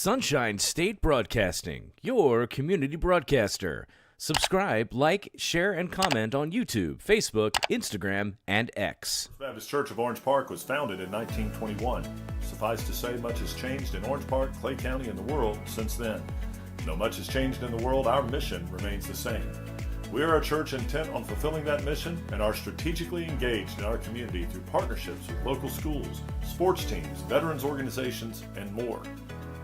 Sunshine State Broadcasting, your community broadcaster. Subscribe, like, share, and comment on YouTube, Facebook, Instagram, and X. Baptist Church of Orange Park was founded in 1921. Suffice to say, much has changed in Orange Park, Clay County, and the world since then. Though much has changed in the world, our mission remains the same. We are a church intent on fulfilling that mission and are strategically engaged in our community through partnerships with local schools, sports teams, veterans organizations, and more.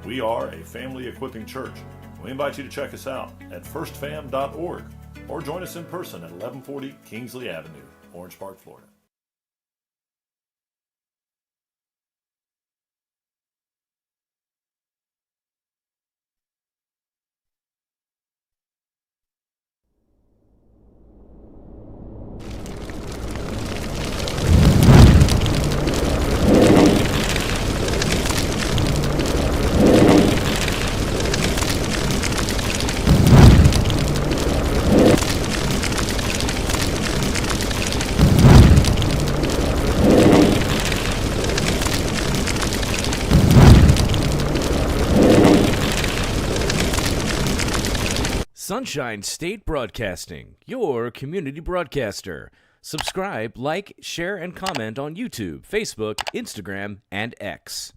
We are a family equipping church. We invite you to check us out at firstfam.org or join us in person at 1140 Kingsley Avenue, Orange Park, Florida. Sunshine State Broadcasting, your community broadcaster. Subscribe, like, share, and comment on YouTube, Facebook, Instagram, and X.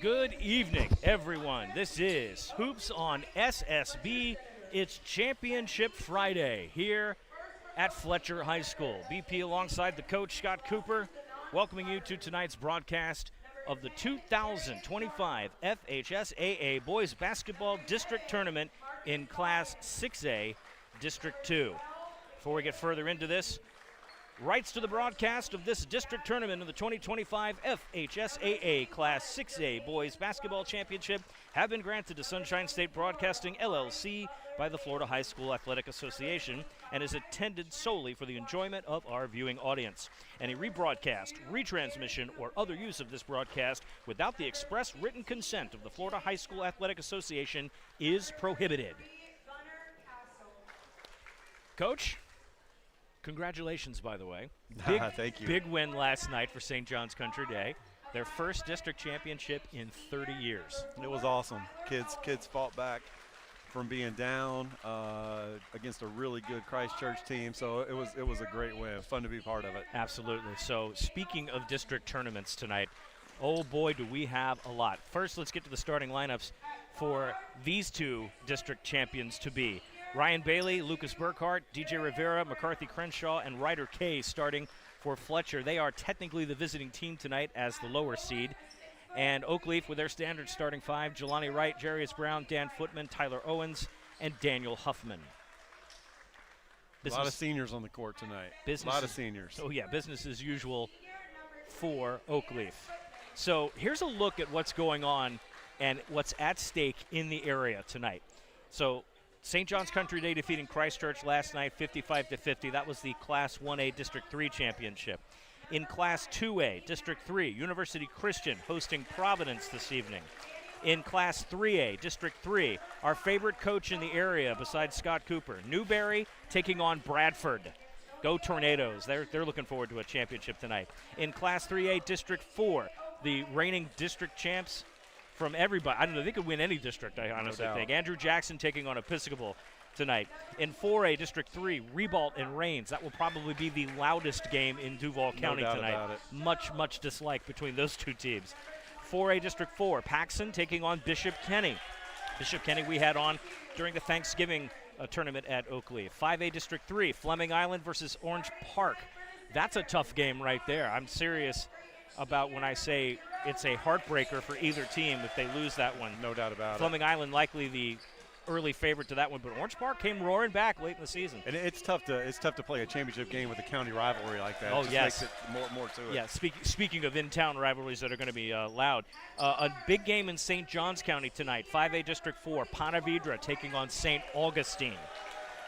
Good evening, everyone. This is Hoops on SSB. It's Championship Friday here at Fletcher High School. BP alongside the coach, Scott Cooper, welcoming you to tonight's broadcast of the 2025 FHSAA Boys Basketball District Tournament in Class 6A, District 2. Before we get further into this, rights to the broadcast of this district tournament of the 2025 FHSAA Class 6A Boys Basketball Championship have been granted to Sunshine State Broadcasting, LLC, by the Florida High School Athletic Association and is intended solely for the enjoyment of our viewing audience. Any rebroadcast, retransmission, or other use of this broadcast without the express written consent of the Florida High School Athletic Association is prohibited. Coach? Congratulations, by the way. Thank you. Big win last night for St. John's Country Day. Their first district championship in 30 years. It was awesome. Kids fought back from being down against a really good Christchurch team. So it was a great win. Fun to be part of it. Absolutely. So speaking of district tournaments tonight, oh boy, do we have a lot. First, let's get to the starting lineups for these two district champions to be. Ryan Bailey, Lucas Burkhart, DJ Rivera, McCarthy Crenshaw, and Ryder Kay starting for Fletcher. They are technically the visiting team tonight as the lower seed. And Oakleaf with their standard starting five, Jelani Wright, Jarius Brown, Dan Footman, Tyler Owens, and Daniel Huffman. A lot of seniors on the court tonight. A lot of seniors. Oh, yeah, business as usual for Oakleaf. So here's a look at what's going on and what's at stake in the area tonight. So St. John's Country Day defeating Christchurch last night 55-50. That was the Class 1A District 3 championship. In Class 2A, District 3, University Christian hosting Providence this evening. In Class 3A, District 3, our favorite coach in the area besides Scott Cooper, Newberry taking on Bradford. Go Tornadoes. They're looking forward to a championship tonight. In Class 3A, District 4, the reigning district champs from everybody. I don't know, they could win any district, I honestly think. Andrew Jackson taking on Episcopal tonight. In 4A, District 3, Ribault and Rains. That will probably be the loudest game in Duval County tonight. Much dislike between those two teams. 4A, District 4, Paxson taking on Bishop Kenny. Bishop Kenny we had on during the Thanksgiving tournament at Oakleaf. 5A, District 3, Fleming Island versus Orange Park. That's a tough game right there. I'm serious about when I say it's a heartbreaker for either team if they lose that one. No doubt about it. Fleming Island likely the early favorite to that one, but Orange Park came roaring back late in the season. And it's tough to play a championship game with a county rivalry like that. Oh, it just yes. makes it more to it. Yeah, speaking of in-town rivalries that are going to be loud, a big game in St. Johns County tonight. 5A District 4, Ponte Vedra taking on St. Augustine.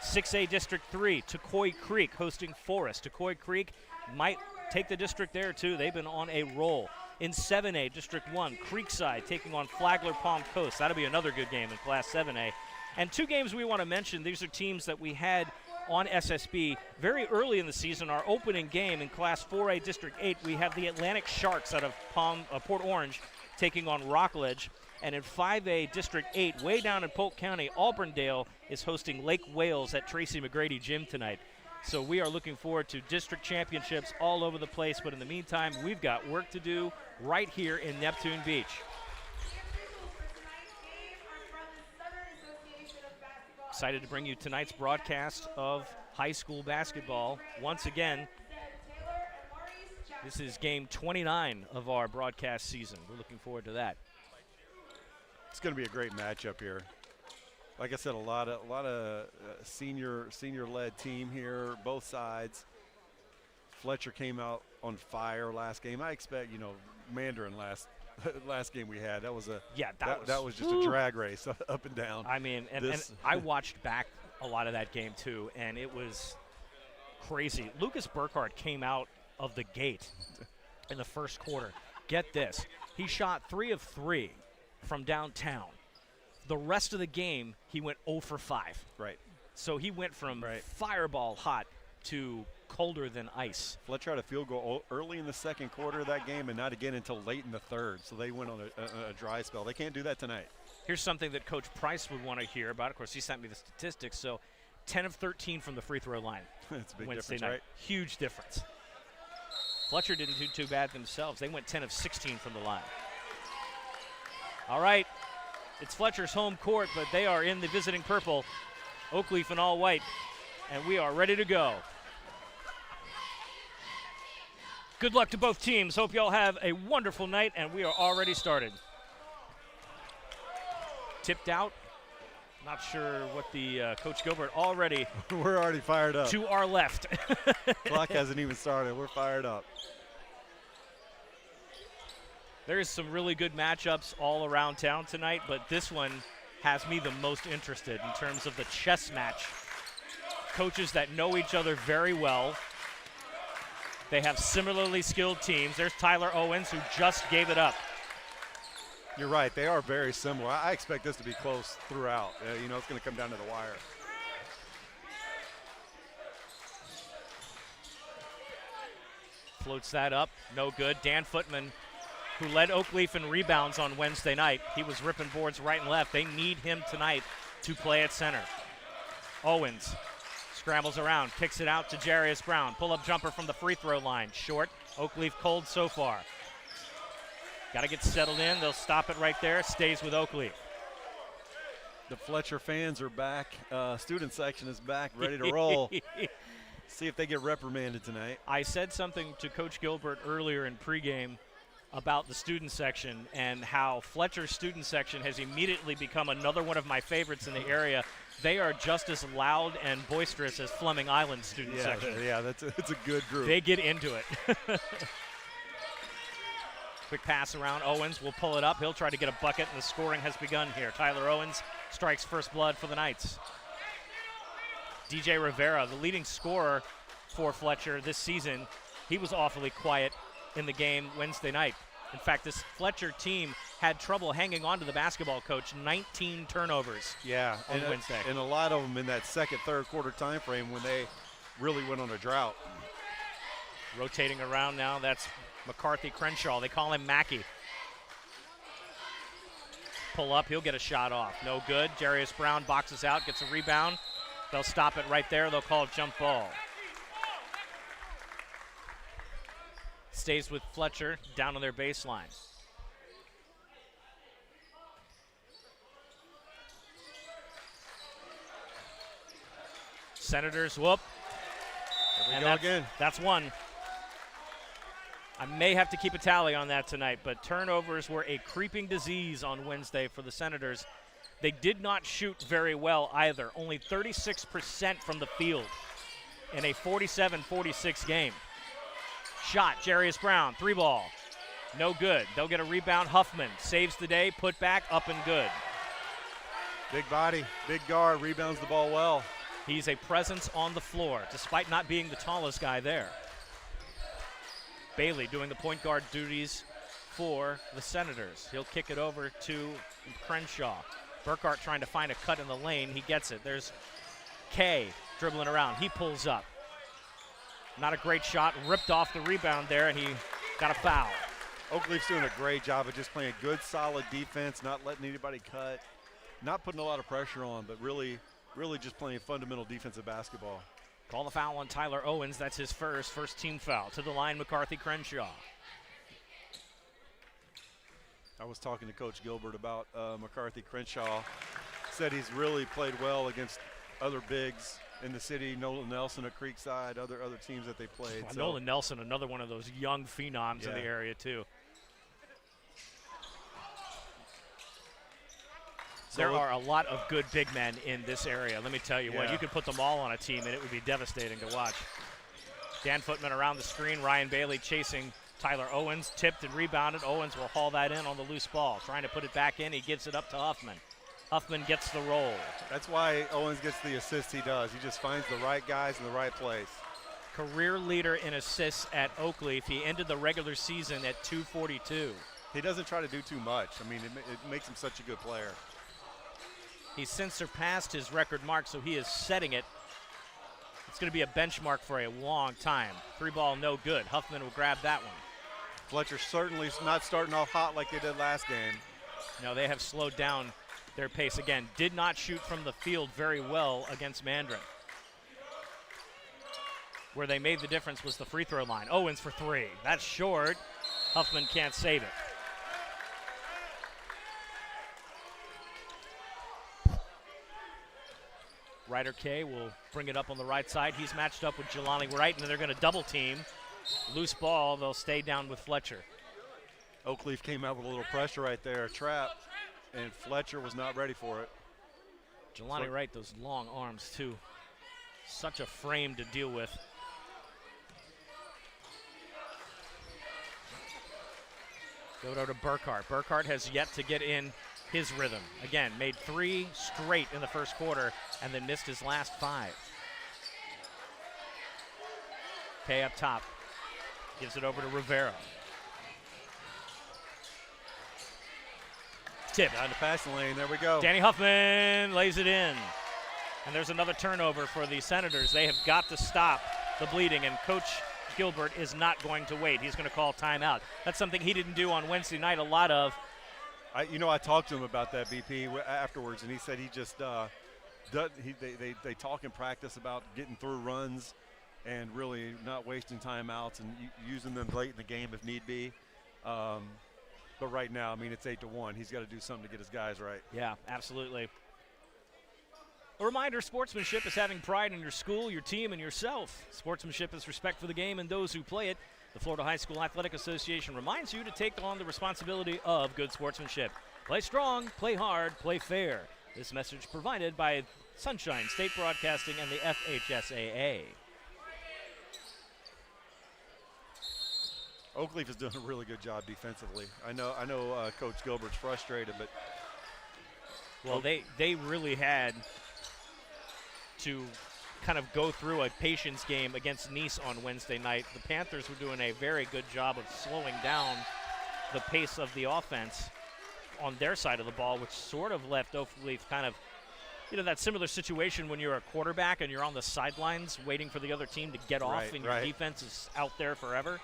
6A District 3, Tucoy Creek hosting Forest. Tucoy Creek might take the district there, too. They've been on a roll. In 7A District 1, Creekside taking on Flagler Palm Coast. That'll be another good game in Class 7A. And two games we want to mention, these are teams that we had on SSB very early in the season. Our opening game in Class 4A District 8, we have the Atlantic Sharks out of Port Orange taking on Rockledge. And in 5A District 8, way down in Polk County, Auburndale is hosting Lake Wales at Tracy McGrady Gym tonight. So we are looking forward to district championships all over the place. But in the meantime, we've got work to do right here in Neptune Beach. Excited to bring you tonight's broadcast of high school basketball. Once again, this is game 29 of our broadcast season. We're looking forward to that. It's going to be a great matchup here. Like I said, a lot of senior-led team here, both sides. Fletcher came out on fire last game. I expect, Mandarin last game we had, that was that was just a drag race up and down. I mean, and I watched back a lot of that game too, and it was crazy. Lucas Burkhardt came out of the gate in the first quarter. Get this, he shot 3 of 3 from downtown. The rest of the game, he went 0 for 5. Right. So he went from fireball hot to colder than ice. Fletcher had a field goal early in the second quarter of that game and not again until late in the third. So they went on a dry spell. They can't do that tonight. Here's something that Coach Price would want to hear about. Of course, he sent me the statistics. So 10 of 13 from the free throw line. That's a big Wednesday difference, night. right? Huge difference. Fletcher didn't do too bad themselves. They went 10 of 16 from the line. All right. It's Fletcher's home court, but they are in the visiting purple. Oakleaf in all white. And we are ready to go. Good luck to both teams. Hope you all have a wonderful night, and we are already started. Tipped out. Not sure what the Coach Gilbert already. We're already fired up. To our left. Clock hasn't even started. We're fired up. There's some really good matchups all around town tonight, but this one has me the most interested in terms of the chess match. Coaches that know each other very well. They have similarly skilled teams. There's Tyler Owens, who just gave it up. You're right. They are very similar. I expect this to be close throughout. It's going to come down to the wire. Floats that up. No good. Dan Footman, who led Oakleaf in rebounds on Wednesday night. He was ripping boards right and left. They need him tonight to play at center. Owens scrambles around, kicks it out to Jarius Brown. Pull-up jumper from the free throw line. Short. Oakleaf cold so far. Got to get settled in. They'll stop it right there. Stays with Oakleaf. The Fletcher fans are back. Student section is back, ready to roll. See if they get reprimanded tonight. I said something to Coach Gilbert earlier in pregame about the student section and how Fletcher's student section has immediately become another one of my favorites in the area. They are just as loud and boisterous as Fleming Island student section. Yeah, it's a good group. They get into it. Quick pass around. Owens will pull it up. He'll try to get a bucket, and the scoring has begun here. Tyler Owens strikes first blood for the Knights. DJ Rivera, the leading scorer for Fletcher this season, he was awfully quiet in the game Wednesday night. In fact, this Fletcher team had trouble hanging on to the basketball coach. 19 turnovers on Wednesday. And a lot of them in that second, third quarter time frame when they really went on a drought. Rotating around now, that's McCarthy Crenshaw. They call him Mackey. Pull up, he'll get a shot off. No good. Jarius Brown boxes out, gets a rebound. They'll stop it right there. They'll call jump ball. Stays with Fletcher down on their baseline. Senators, whoop. Here we go again. That's one. I may have to keep a tally on that tonight, but turnovers were a creeping disease on Wednesday for the Senators. They did not shoot very well either, only 36% from the field in a 47-46 game. Shot, Jarius Brown, 3-ball, no good. They'll get a rebound. Huffman saves the day, put back, up and good. Big body, big guard, rebounds the ball well. He's a presence on the floor, despite not being the tallest guy there. Bailey doing the point guard duties for the Senators. He'll kick it over to Crenshaw. Burkhart trying to find a cut in the lane. He gets it. There's Kay dribbling around. He pulls up. Not a great shot. Ripped off the rebound there, and he got a foul. Oakleaf's doing a great job of just playing good, solid defense, not letting anybody cut, not putting a lot of pressure on, but really just playing fundamental defensive basketball. Call the foul on Tyler Owens. That's his first team foul. To the line, McCarthy Crenshaw. I was talking to Coach Gilbert about McCarthy Crenshaw. Said he's really played well against other bigs in the city. Nolan Nelson at Creekside, other teams that they played. Well, Nolan Nelson, another one of those young phenoms in the area too. There are a lot of good big men in this area. Let me tell you what, you could put them all on a team and it would be devastating to watch. Dan Footman around the screen, Ryan Bailey chasing Tyler Owens, tipped and rebounded. Owens will haul that in on the loose ball. Trying to put it back in, he gives it up to Huffman. Huffman gets the roll. That's why Owens gets the assists he does. He just finds the right guys in the right place. Career leader in assists at Oakleaf. He ended the regular season at 242. He doesn't try to do too much. I mean, it makes him such a good player. He's since surpassed his record mark, so he is setting it. It's going to be a benchmark for a long time. 3-ball, no good. Huffman will grab that one. Fletcher certainly not starting off hot like they did last game. No, they have slowed down their pace again. Did not shoot from the field very well against Mandarin. Where they made the difference was the free throw line. Owens for 3. That's short. Huffman can't save it. Ryder K will bring it up on the right side. He's matched up with Jelani Wright, and they're going to double team. Loose ball, they'll stay down with Fletcher. Oakleaf came out with a little pressure right there, a trap, and Fletcher was not ready for it. Jelani Wright, those long arms too. Such a frame to deal with. Go to Burkhart. Burkhart has yet to get in his rhythm. Again, made 3 straight in the first quarter and then missed his last 5. Kay up top. Gives it over to Rivera. Tip. Down the passing lane, there we go. Danny Huffman lays it in. And there's another turnover for the Senators. They have got to stop the bleeding, and Coach Gilbert is not going to wait. He's going to call timeout. That's something he didn't do on Wednesday night a lot of. I talked to him about that, BP, afterwards, and he said he just they talk in practice about getting through runs and really not wasting timeouts and using them late in the game if need be. But right now, I mean, it's 8-1. He's got to do something to get his guys right. Yeah, absolutely. A reminder, sportsmanship is having pride in your school, your team, and yourself. Sportsmanship is respect for the game and those who play it. The Florida High School Athletic Association reminds you to take on the responsibility of good sportsmanship. Play strong, play hard, play fair. This message provided by Sunshine State Broadcasting and the FHSAA. Oakleaf is doing a really good job defensively. I know Coach Gilbert's frustrated, but well, they really had to kind of go through a patience game against Nice on Wednesday night. The Panthers were doing a very good job of slowing down the pace of the offense on their side of the ball, which sort of left Oakleaf kind of, that similar situation when you're a quarterback and you're on the sidelines waiting for the other team to get off and your defense is out there forever.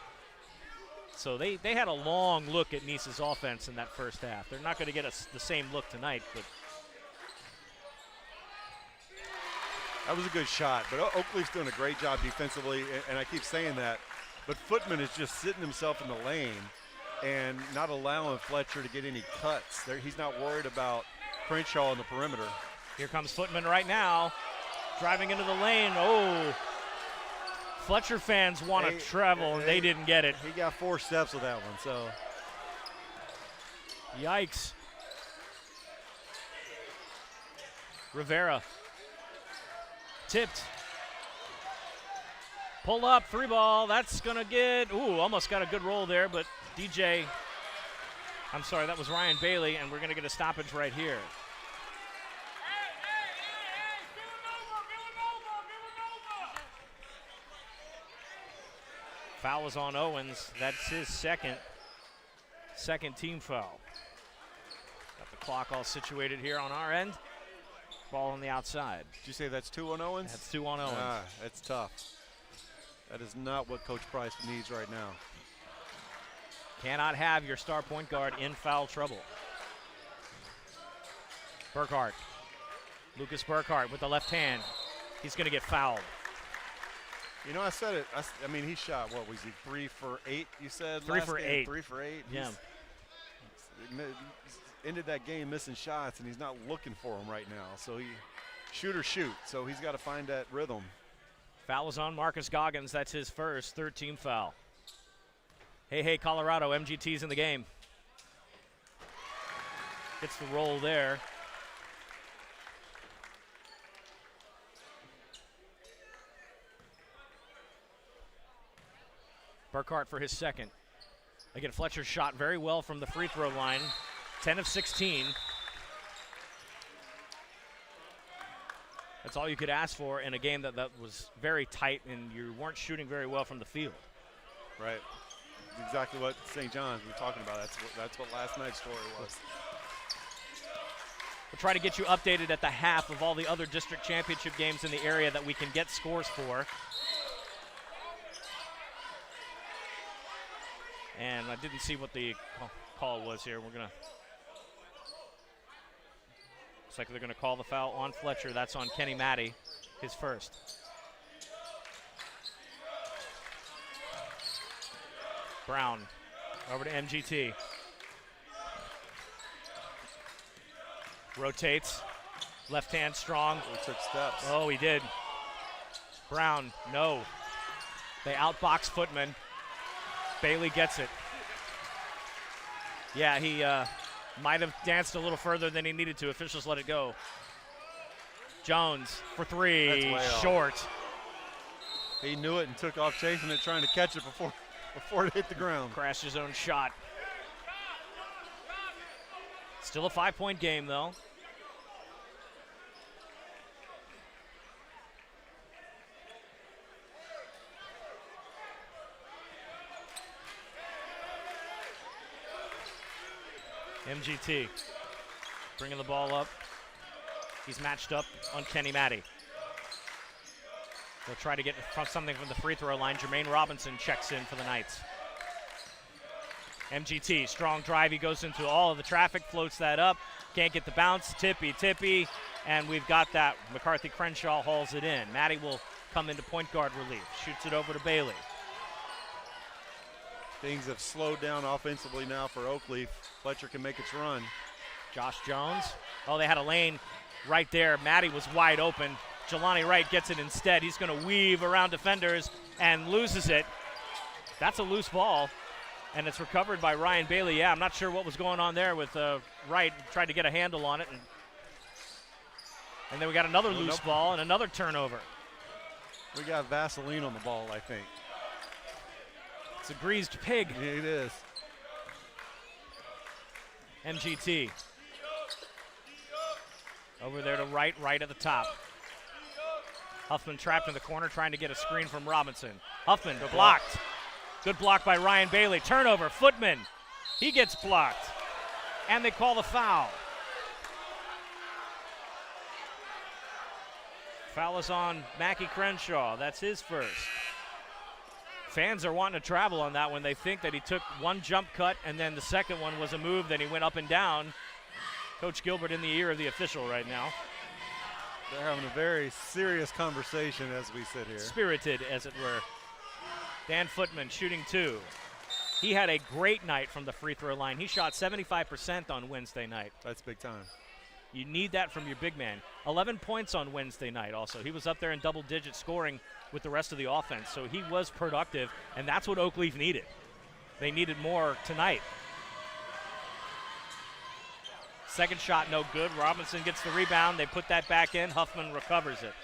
So they had a long look at Nice's offense in that first half. They're not going to get the same look tonight, but that was a good shot. But Oakleaf's doing a great job defensively, and I keep saying that. But Footman is just sitting himself in the lane and not allowing Fletcher to get any cuts. He's not worried about Crenshaw on the perimeter. Here comes Footman right now, driving into the lane. Oh, Fletcher fans want to travel, and they didn't get it. He got 4 steps with that one, so. Yikes. Rivera. Tipped. Pull up, 3 ball. That's going to get, almost got a good roll there, but I'm sorry, that was Ryan Bailey, and we're going to get a stoppage right here. Foul is on Owens. That's his second team foul. Got the clock all situated here on our end. Ball on the outside. Did you say that's 2 on Owens? That's 2 on Owens. That's tough. That is not what Coach Price needs right now. Cannot have your star point guard in foul trouble. Burkhart. Lucas Burkhart with the left hand. He's going to get fouled. You know, I said it. I mean, he shot, what was he, 3 for 8, you said? 3 for 8. 3 for 8. Yeah. He's ended that game missing shots, and he's not looking for them right now. So shoot or shoot. So he's got to find that rhythm. Foul is on Marcus Goggins. That's his first, 3rd team foul. Hey, Colorado, MGT's in the game. Gets the roll there. Burkhart for his second. Again, Fletcher shot very well from the free throw line. 10 of 16. That's all you could ask for in a game that was very tight and you weren't shooting very well from the field. Right. Exactly what St. John's we were talking about. That's what last night's story was. We'll try to get you updated at the half of all the other district championship games in the area that we can get scores for. And I didn't see what the call was here. Looks like they're going to call the foul on Fletcher. That's on Kenny Matty, his first. Brown over to MGT. Rotates. Left hand strong. He took steps. Oh, he did. Brown, no. They outbox Footman. Bailey gets it. Yeah, he might have danced a little further than he needed to. Officials let it go. Jones for 3, short. He knew it and took off chasing it, trying to catch it before it hit the ground. Crashed his own shot. Still a 5-point game, though. MGT bringing the ball up. He's matched up on Kenny Matty. They'll try to get something from the free throw line. Jermaine Robinson checks in for the Knights. MGT, strong drive. He goes into all of the traffic, floats that up. Can't get the bounce. Tippy. And we've got that. McCarthy Crenshaw hauls it in. Matty will come into point guard relief. Shoots it over to Bailey. Things have slowed down offensively now for Oakleaf. Fletcher can make its run. Josh Jones. Oh, they had a lane right there. Matty was wide open. Jelani Wright gets it instead. He's going to weave around defenders and loses it. That's a loose ball, and it's recovered by Ryan Bailey. Yeah, I'm not sure what was going on there with Wright. Tried to get a handle on it. And then we got another loose ball and another turnover. We got Vaseline on the ball, I think. It's a greased pig. Yeah, it is. MGT. Over there to right at the top. Huffman trapped in the corner trying to get a screen from Robinson. Huffman blocked. Good block by Ryan Bailey. Turnover, Footman. He gets blocked. And they call the foul. Foul is on Mackie Crenshaw. That's his first. Fans are wanting to travel on that one. They think that he took one jump cut and then the second one was a move, then he went up and down. Coach Gilbert in the ear of the official right now. They're having a very serious conversation as we sit here. Spirited, as it were. Dan Footman shooting 2. He had a great night from the free throw line. He shot 75% on Wednesday night. That's big time. You need that from your big man. 11 points on Wednesday night also. He was up there in double-digit scoring with the rest of the offense, so he was productive, and that's what Oakleaf needed. They needed more tonight. Second shot, no good. Robinson gets the rebound. They put that back in. Huffman recovers it.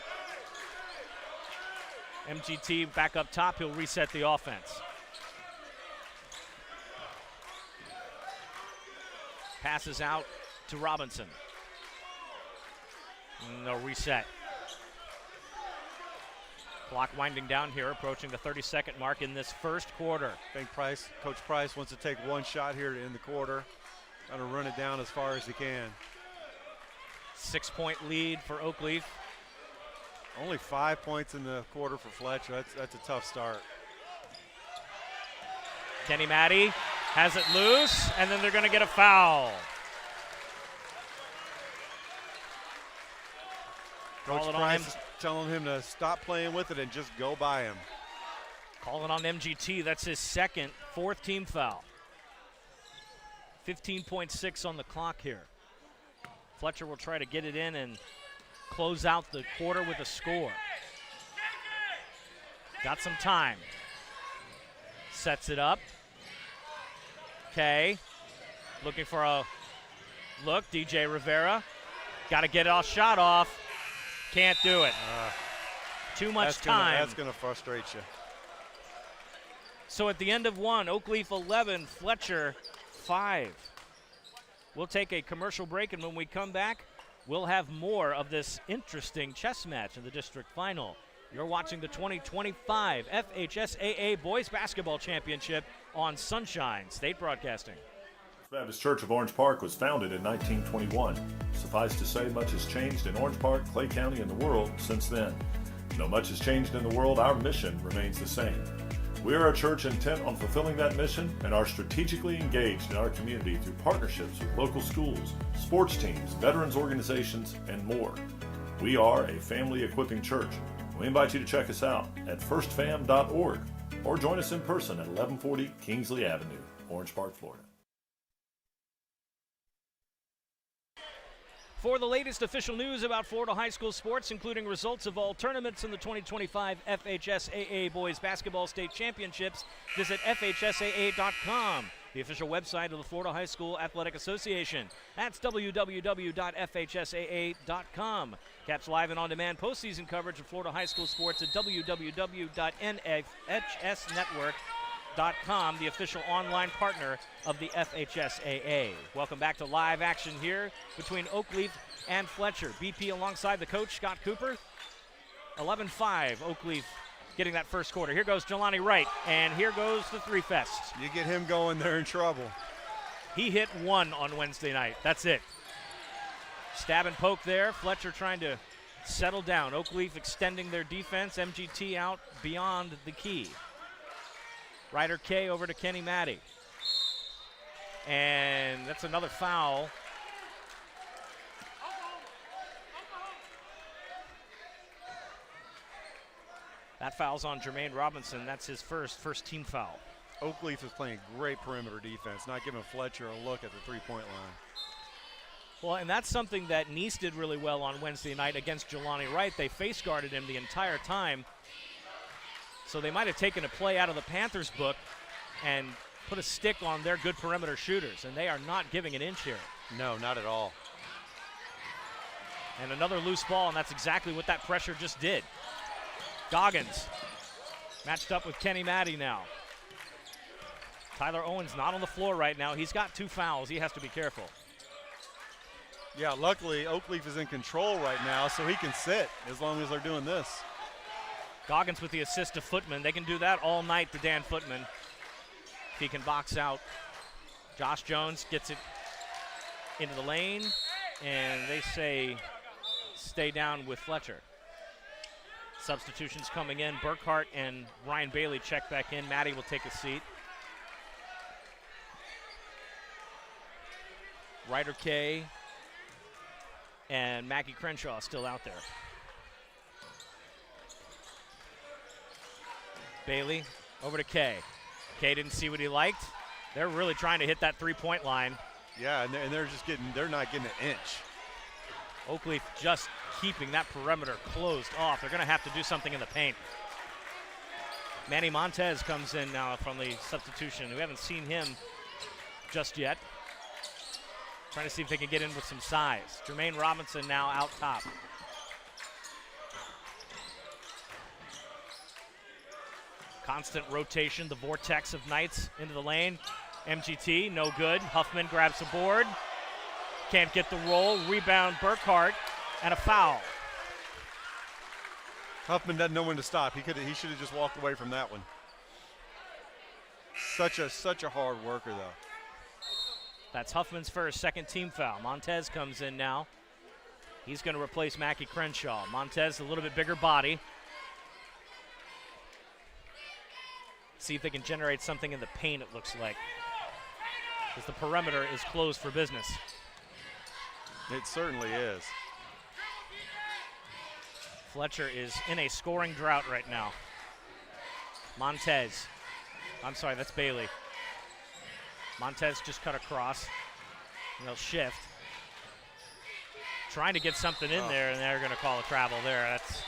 MGT back up top. He'll reset the offense. Passes out to Robinson. No reset. Clock winding down here, approaching the 30-second mark in this first quarter. I think Coach Price wants to take one shot here to end the quarter. Got to run it down as far as he can. 6-point lead for Oakleaf. Only 5 points in the quarter for Fletcher. That's a tough start. Kenny Matty has it loose, and then they're going to get a foul. Coach Price is telling him to stop playing with it and just go by him. Calling on MGT. That's his second, fourth team foul. 15.6 on the clock here. Fletcher will try to get it in and close out the quarter with a score. Got some time. Sets it up. Okay. Looking for a look. DJ Rivera. Got to get a shot off. Can't do it. Too much time. That's going to frustrate you. So at the end of one, Oakleaf 11, Fletcher 5. We'll take a commercial break, and when we come back, we'll have more of this interesting chess match in the district final. You're watching the 2025 FHSAA Boys Basketball Championship on Sunshine State Broadcasting. Baptist Church of Orange Park was founded in 1921. Suffice to say, much has changed in Orange Park, Clay County, and the world since then. Though much has changed in the world, our mission remains the same. We are a church intent on fulfilling that mission and are strategically engaged in our community through partnerships with local schools, sports teams, veterans organizations, and more. We are a family equipping church. We invite you to check us out at firstfam.org or join us in person at 1140 Kingsley Avenue, Orange Park, Florida. For the latest official news about Florida high school sports, including results of all tournaments in the 2025 FHSAA Boys Basketball State Championships, visit FHSAA.com, the official website of the Florida High School Athletic Association. That's www.fhsaa.com. Catch live and on-demand postseason coverage of Florida high school sports at www.nhsnetwork.com, the official online partner of the FHSAA. Welcome back to live action here between Oakleaf and Fletcher. BP alongside the coach, Scott Cooper. 11-5, Oakleaf getting that first quarter. Here goes Jelani Wright, and here goes the three fests. You get him going, they're in trouble. He hit one on Wednesday night. That's it. Stab and poke there. Fletcher trying to settle down. Oakleaf extending their defense. MGT out beyond the key. Ryder K over to Kenny Matty. And that's another foul. That foul's on Jermaine Robinson. That's his first team foul. Oakleaf is playing great perimeter defense, not giving Fletcher a look at the three-point line. Well, and that's something that Nice did really well on Wednesday night against Jelani Wright. They face guarded him the entire time. So they might have taken a play out of the Panthers' book and put a stick on their good perimeter shooters, and they are not giving an inch here. No, not at all. And another loose ball, and that's exactly what that pressure just did. Goggins matched up with Kenny Matty now. Tyler Owens not on the floor right now. He's got 2 fouls. He has to be careful. Yeah, luckily Oakleaf is in control right now, so he can sit as long as they're doing this. Goggins with the assist to Footman. They can do that all night to Dan Footman if he can box out. Josh Jones gets it into the lane, and they say stay down with Fletcher. Substitutions coming in. Burkhart and Ryan Bailey check back in. Matty will take a seat. Ryder K and Mackie Crenshaw still out there. Bailey over to K. K didn't see what he liked. They're really trying to hit that three-point line. Yeah, and they're not getting an inch. Oakleaf just keeping that perimeter closed off. They're going to have to do something in the paint. Manny Montez comes in now from the substitution. We haven't seen him just yet. Trying to see if they can get in with some size. Jermaine Robinson now out top. Constant rotation, the vortex of Knights into the lane. MGT, no good. Huffman grabs the board. Can't get the roll. Rebound, Burkhart, and a foul. Huffman doesn't know when to stop. He should have just walked away from that one. Such a hard worker, though. That's Huffman's first, second team foul. Montez comes in now. He's going to replace Mackie Crenshaw. Montez, a little bit bigger body. See if they can generate something in the paint, it looks like, because the perimeter is closed for business. It certainly is. Fletcher is in a scoring drought right now. Montez. I'm sorry, that's Bailey. Montez just cut across. And they'll shift. Trying to get something in there, and they're going to call a travel there. That's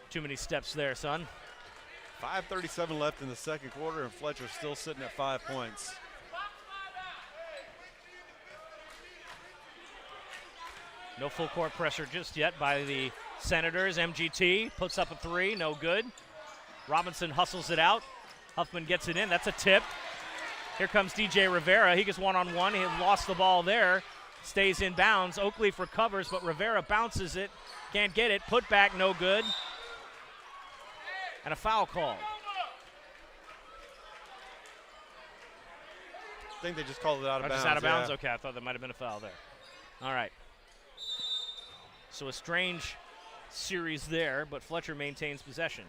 too many steps there, son. 5:37 left in the second quarter, and Fletcher's still sitting at 5 points. No full court pressure just yet by the Senators. MGT puts up a three, no good. Robinson hustles it out. Huffman gets it in, that's a tip. Here comes DJ Rivera, he gets one-on-one, he lost the ball there. Stays in bounds, Oakleaf recovers, but Rivera bounces it, can't get it, put back, no good. And a foul call. I think they just called it out of bounds. Just out of bounds? Yeah. Okay, I thought there might have been a foul there. All right. So a strange series there, but Fletcher maintains possession.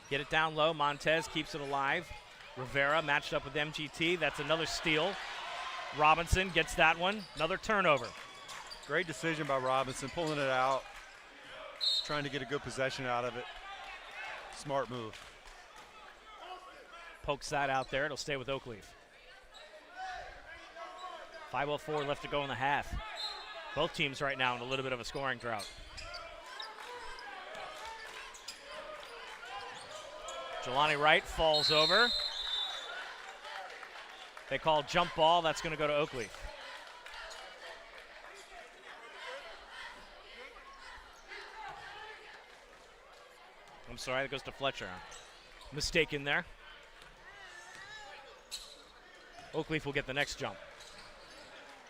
Get it down low. Montez keeps it alive. Rivera matched up with MGT. That's another steal. Robinson gets that one. Another turnover. Great decision by Robinson, pulling it out, trying to get a good possession out of it. Smart move. Pokes that out there. It'll stay with Oakleaf. 5:04 left to go in the half. Both teams right now in a little bit of a scoring drought. Jelani Wright falls over. They call jump ball. That's going to go to Oakleaf. I'm sorry, that goes to Fletcher. Mistake in there. Oakleaf will get the next jump.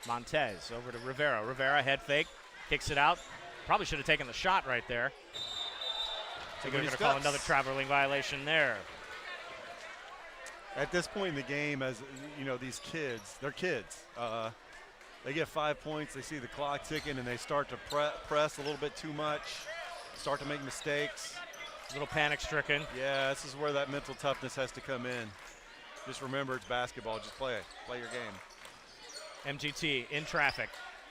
Montez over to Rivera. Rivera head fake, kicks it out. Probably should have taken the shot right there. They're going to call another traveling violation there. At this point in the game, as you know, these kids, they're kids. They get 5 points, they see the clock ticking, and they start to press a little bit too much, start to make mistakes. A little panic-stricken. Yeah, this is where that mental toughness has to come in. Just remember, it's basketball. Just play your game. MGT in traffic.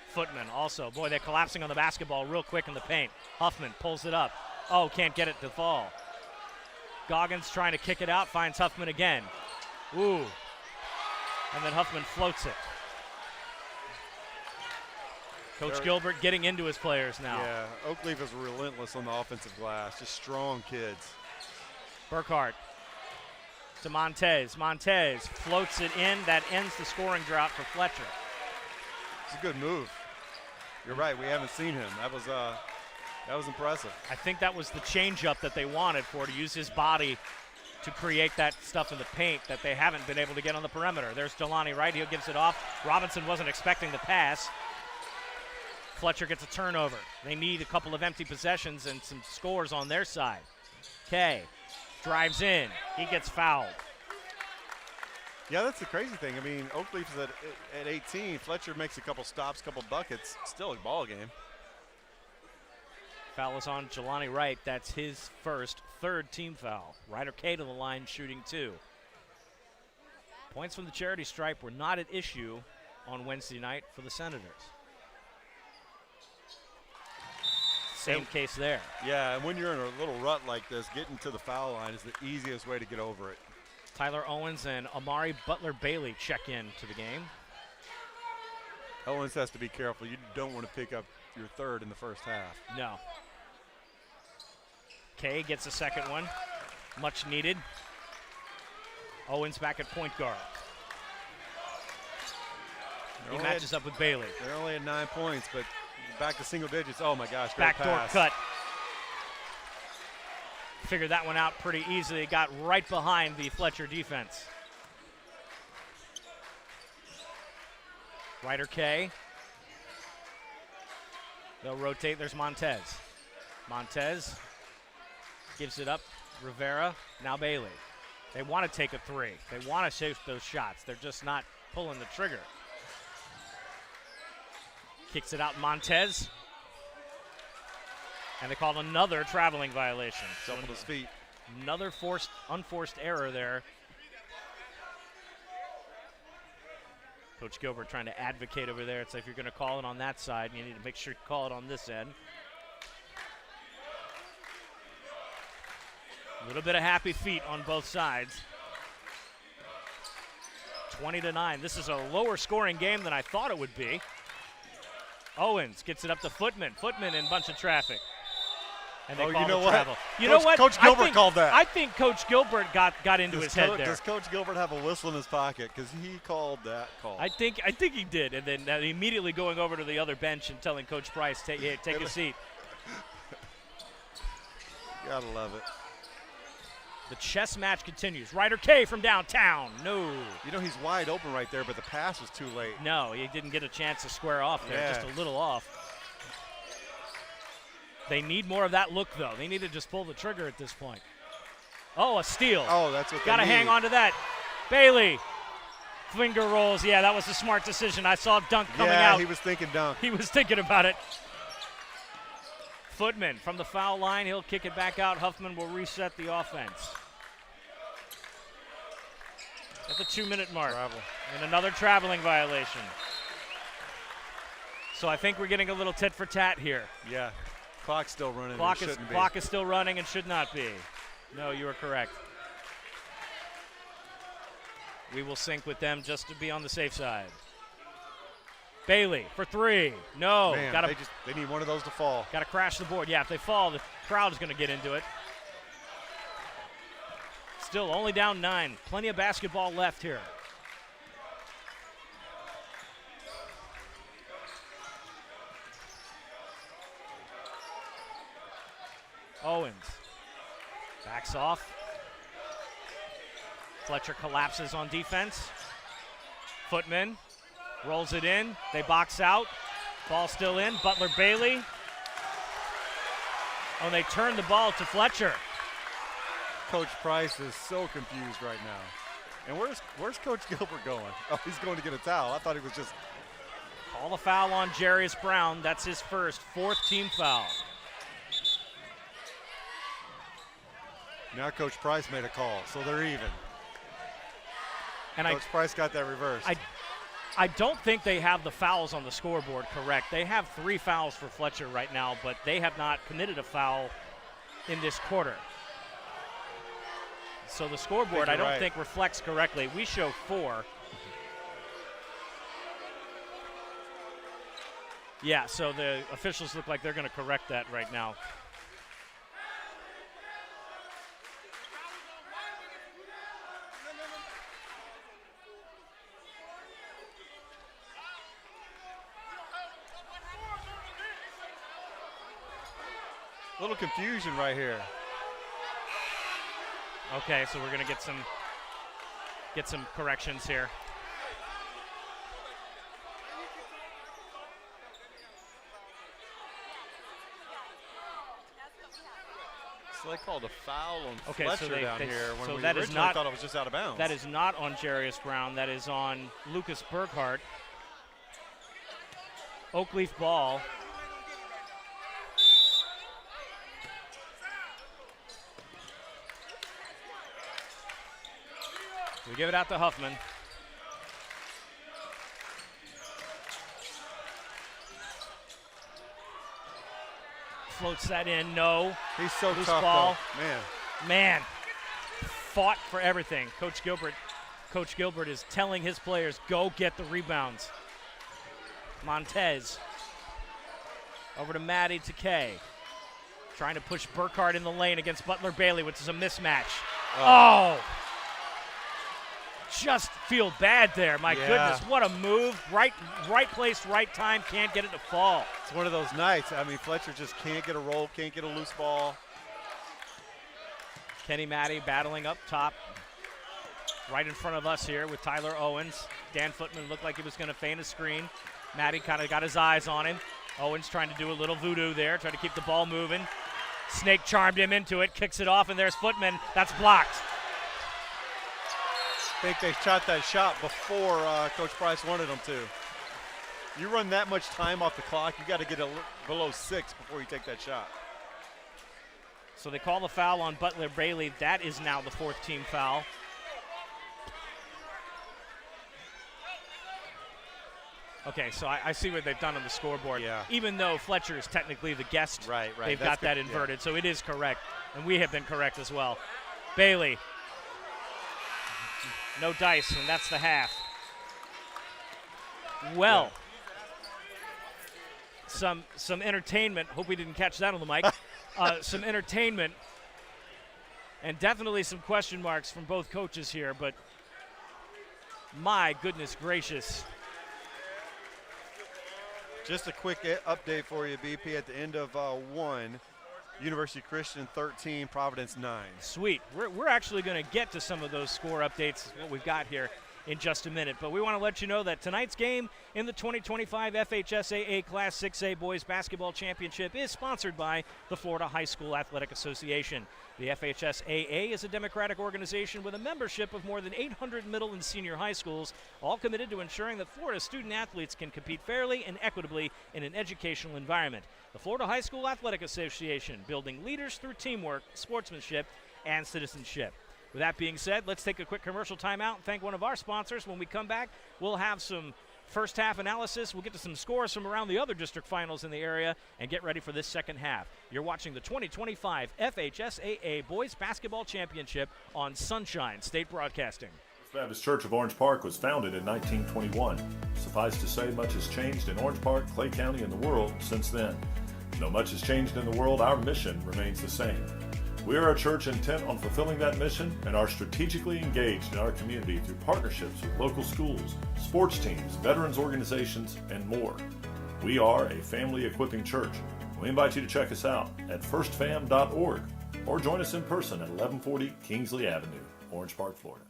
Footman also. Boy, they're collapsing on the basketball real quick in the paint. Huffman pulls it up. Oh, can't get it to fall. Goggins trying to kick it out, finds Huffman again. Ooh. And then Huffman floats it. Coach Gilbert getting into his players now. Yeah, Oakleaf is relentless on the offensive glass. Just strong kids. Burkhart to Montez. Montez floats it in. That ends the scoring drought for Fletcher. It's a good move. You're right. We haven't seen him. That was impressive. I think that was the changeup that they wanted for, to use his body to create that stuff in the paint that they haven't been able to get on the perimeter. There's Jelani Wright. He gives it off. Robinson wasn't expecting the pass. Fletcher gets a turnover. They need a couple of empty possessions and some scores on their side. Kay drives in. He gets fouled. Yeah, that's the crazy thing. I mean, Oakleaf's at 18. Fletcher makes a couple stops, couple buckets. Still a ball game. Foul is on Jelani Wright. That's his third team foul. Ryder K to the line, shooting 2. Points from the charity stripe were not at issue on Wednesday night for the Senators. Same case there. Yeah, and when you're in a little rut like this, getting to the foul line is the easiest way to get over it. Tyler Owens and Amari Butler-Bailey check in to the game. Owens has to be careful. You don't want to pick up your third in the first half. No. Kay gets a second one. Much needed. Owens back at point guard. He matches up with Bailey. They're only at 9 points, but back to single digits. Oh, my gosh, great Backdoor pass. cut. Figured that one out pretty easily. Got right behind the Fletcher defense. Ryder K. They'll rotate. There's Montez. Montez gives it up. Rivera. Now Bailey. They want to take a three. They want to shoot those shots. They're just not pulling the trigger. Kicks it out Montez. And they called another traveling violation. Jumping his feet. Another unforced error there. Coach Gilbert trying to advocate over there. It's like if you're going to call it on that side, you need to make sure you call it on this end. A little bit of happy feet on both sides. 20-9. This is a lower scoring game than I thought it would be. Owens gets it up to Footman. Footman in a bunch of traffic. And they call the travel. You know what? Coach Gilbert called that. I think Coach Gilbert got into his head there. Does Coach Gilbert have a whistle in his pocket? Because he called that call. I think he did. And then immediately going over to the other bench and telling Coach Price, take a seat. Gotta love it. The chess match continues. Ryder K from downtown. No. You know, he's wide open right there, but the pass was too late. No, he didn't get a chance to square off there. Yeah. Just a little off. They need more of that look, though. They need to just pull the trigger at this point. Oh, a steal. Oh, that's what they Got to need. hang on to that. Bailey. Finger rolls. Yeah, that was a smart decision. I saw dunk coming out. Yeah, he was thinking dunk. He was thinking about it. Footman from the foul line. He'll kick it back out. Huffman will reset the offense. At the 2-minute mark. Travel. And another traveling violation. So I think we're getting a little tit for tat here. Yeah. Clock's still running. Clock Shouldn't is still running and should not be. No, you are correct. We will sync with them just to be on the safe side. Bailey for three. No. Man, they need one of those to fall. Got to crash the board. Yeah, if they fall, the crowd is going to get into it. Still only down 9. Plenty of basketball left here. Owens backs off. Fletcher collapses on defense. Footman rolls it in. They box out. Ball still in. Butler-Bailey. Oh, they turn the ball to Fletcher. Coach Price is so confused right now. And where's Coach Gilbert going? Oh, he's going to get a towel. I thought he was just. Call a foul on Jarius Brown. That's his first, 4th team foul. Now Coach Price made a call, so they're even. And Coach Price got that reversed. I don't think they have the fouls on the scoreboard correct. They have 3 fouls for Fletcher right now, but they have not committed a foul in this quarter. So the scoreboard, I don't think reflects correctly. We show 4. Yeah, so the officials look like they're going to correct that right now. A little confusion right here. Okay, so we're going to get some corrections here. So they called a foul on Fletcher so down here when so we that is originally not, thought it was just out of bounds. That is not on Jarius Brown. That is on Lucas Burkhart. Oakleaf ball. We give it out to Huffman. Floats that in, no. He's so Loose tough, ball. though. Man. Man, fought for everything. Coach Gilbert is telling his players, go get the rebounds. Montez over to Maddie to Kay. Trying to push Burkhardt in the lane against Butler Bailey, which is a mismatch. Oh! Just feel bad there. My goodness, what a move. Right place, right time. Can't get it to fall. It's one of those nights. I mean, Fletcher just can't get a roll, can't get a loose ball. Kenny Maddie battling up top. Right in front of us here with Tyler Owens. Dan Footman looked like he was going to feign a screen. Maddie kind of got his eyes on him. Owens trying to do a little voodoo there, trying to keep the ball moving. Snake charmed him into it, kicks it off, and there's Footman. That's blocked. I think they shot that shot before Coach Price wanted them to. You run that much time off the clock, you got to get below 6 before you take that shot. So they call the foul on Butler Bailey. That is now the 4th team foul. Okay, so I see what they've done on the scoreboard. Yeah. Even though Fletcher is technically the guest, right. they've got that inverted. So it is correct, and we have been correct as well. Bailey. No dice, and that's the half. Well, some entertainment. Hope we didn't catch that on the mic. Some entertainment, and definitely some question marks from both coaches here, but my goodness gracious. Just a quick update for you, BP. At the end of 1, University Christian 13, Providence 9. Sweet. We're actually going to get to some of those score updates, what we've got here, in just a minute. But we want to let you know that tonight's game in the 2025 FHSAA Class 6A Boys Basketball Championship is sponsored by the Florida High School Athletic Association. The FHSAA is a democratic organization with a membership of more than 800 middle and senior high schools, all committed to ensuring that Florida student athletes can compete fairly and equitably in an educational environment. The Florida High School Athletic Association, building leaders through teamwork, sportsmanship, and citizenship. With that being said, let's take a quick commercial timeout and thank one of our sponsors. When we come back, we'll have some first half analysis. We'll get to some scores from around the other district finals in the area and get ready for this second half. You're watching the 2025 FHSAA Boys Basketball Championship on Sunshine State Broadcasting. Baptist Church of Orange Park was founded in 1921. Suffice to say, much has changed in Orange Park, Clay County, and the world since then. Though much has changed in the world, our mission remains the same. We are a church intent on fulfilling that mission and are strategically engaged in our community through partnerships with local schools, sports teams, veterans organizations, and more. We are a family equipping church. We invite you to check us out at firstfam.org or join us in person at 1140 Kingsley Avenue, Orange Park, Florida.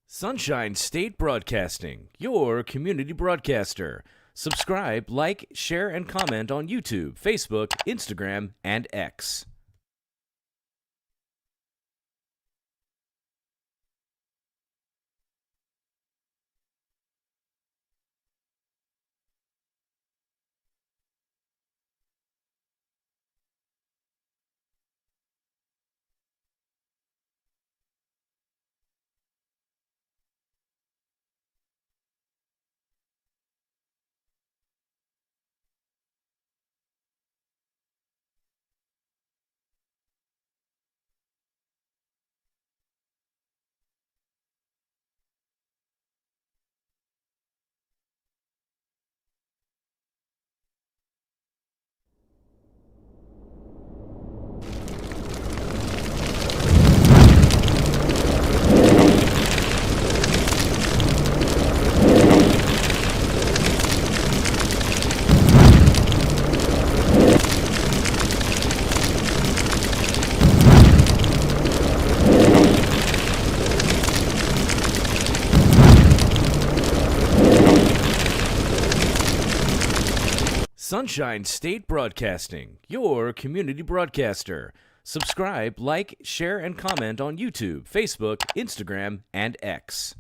Sunshine State Broadcasting, your community broadcaster. Subscribe, like, share, and comment on YouTube, Facebook, Instagram, and X. Sunshine State Broadcasting, your community broadcaster. Subscribe, like, share, and comment on YouTube, Facebook, Instagram, and X.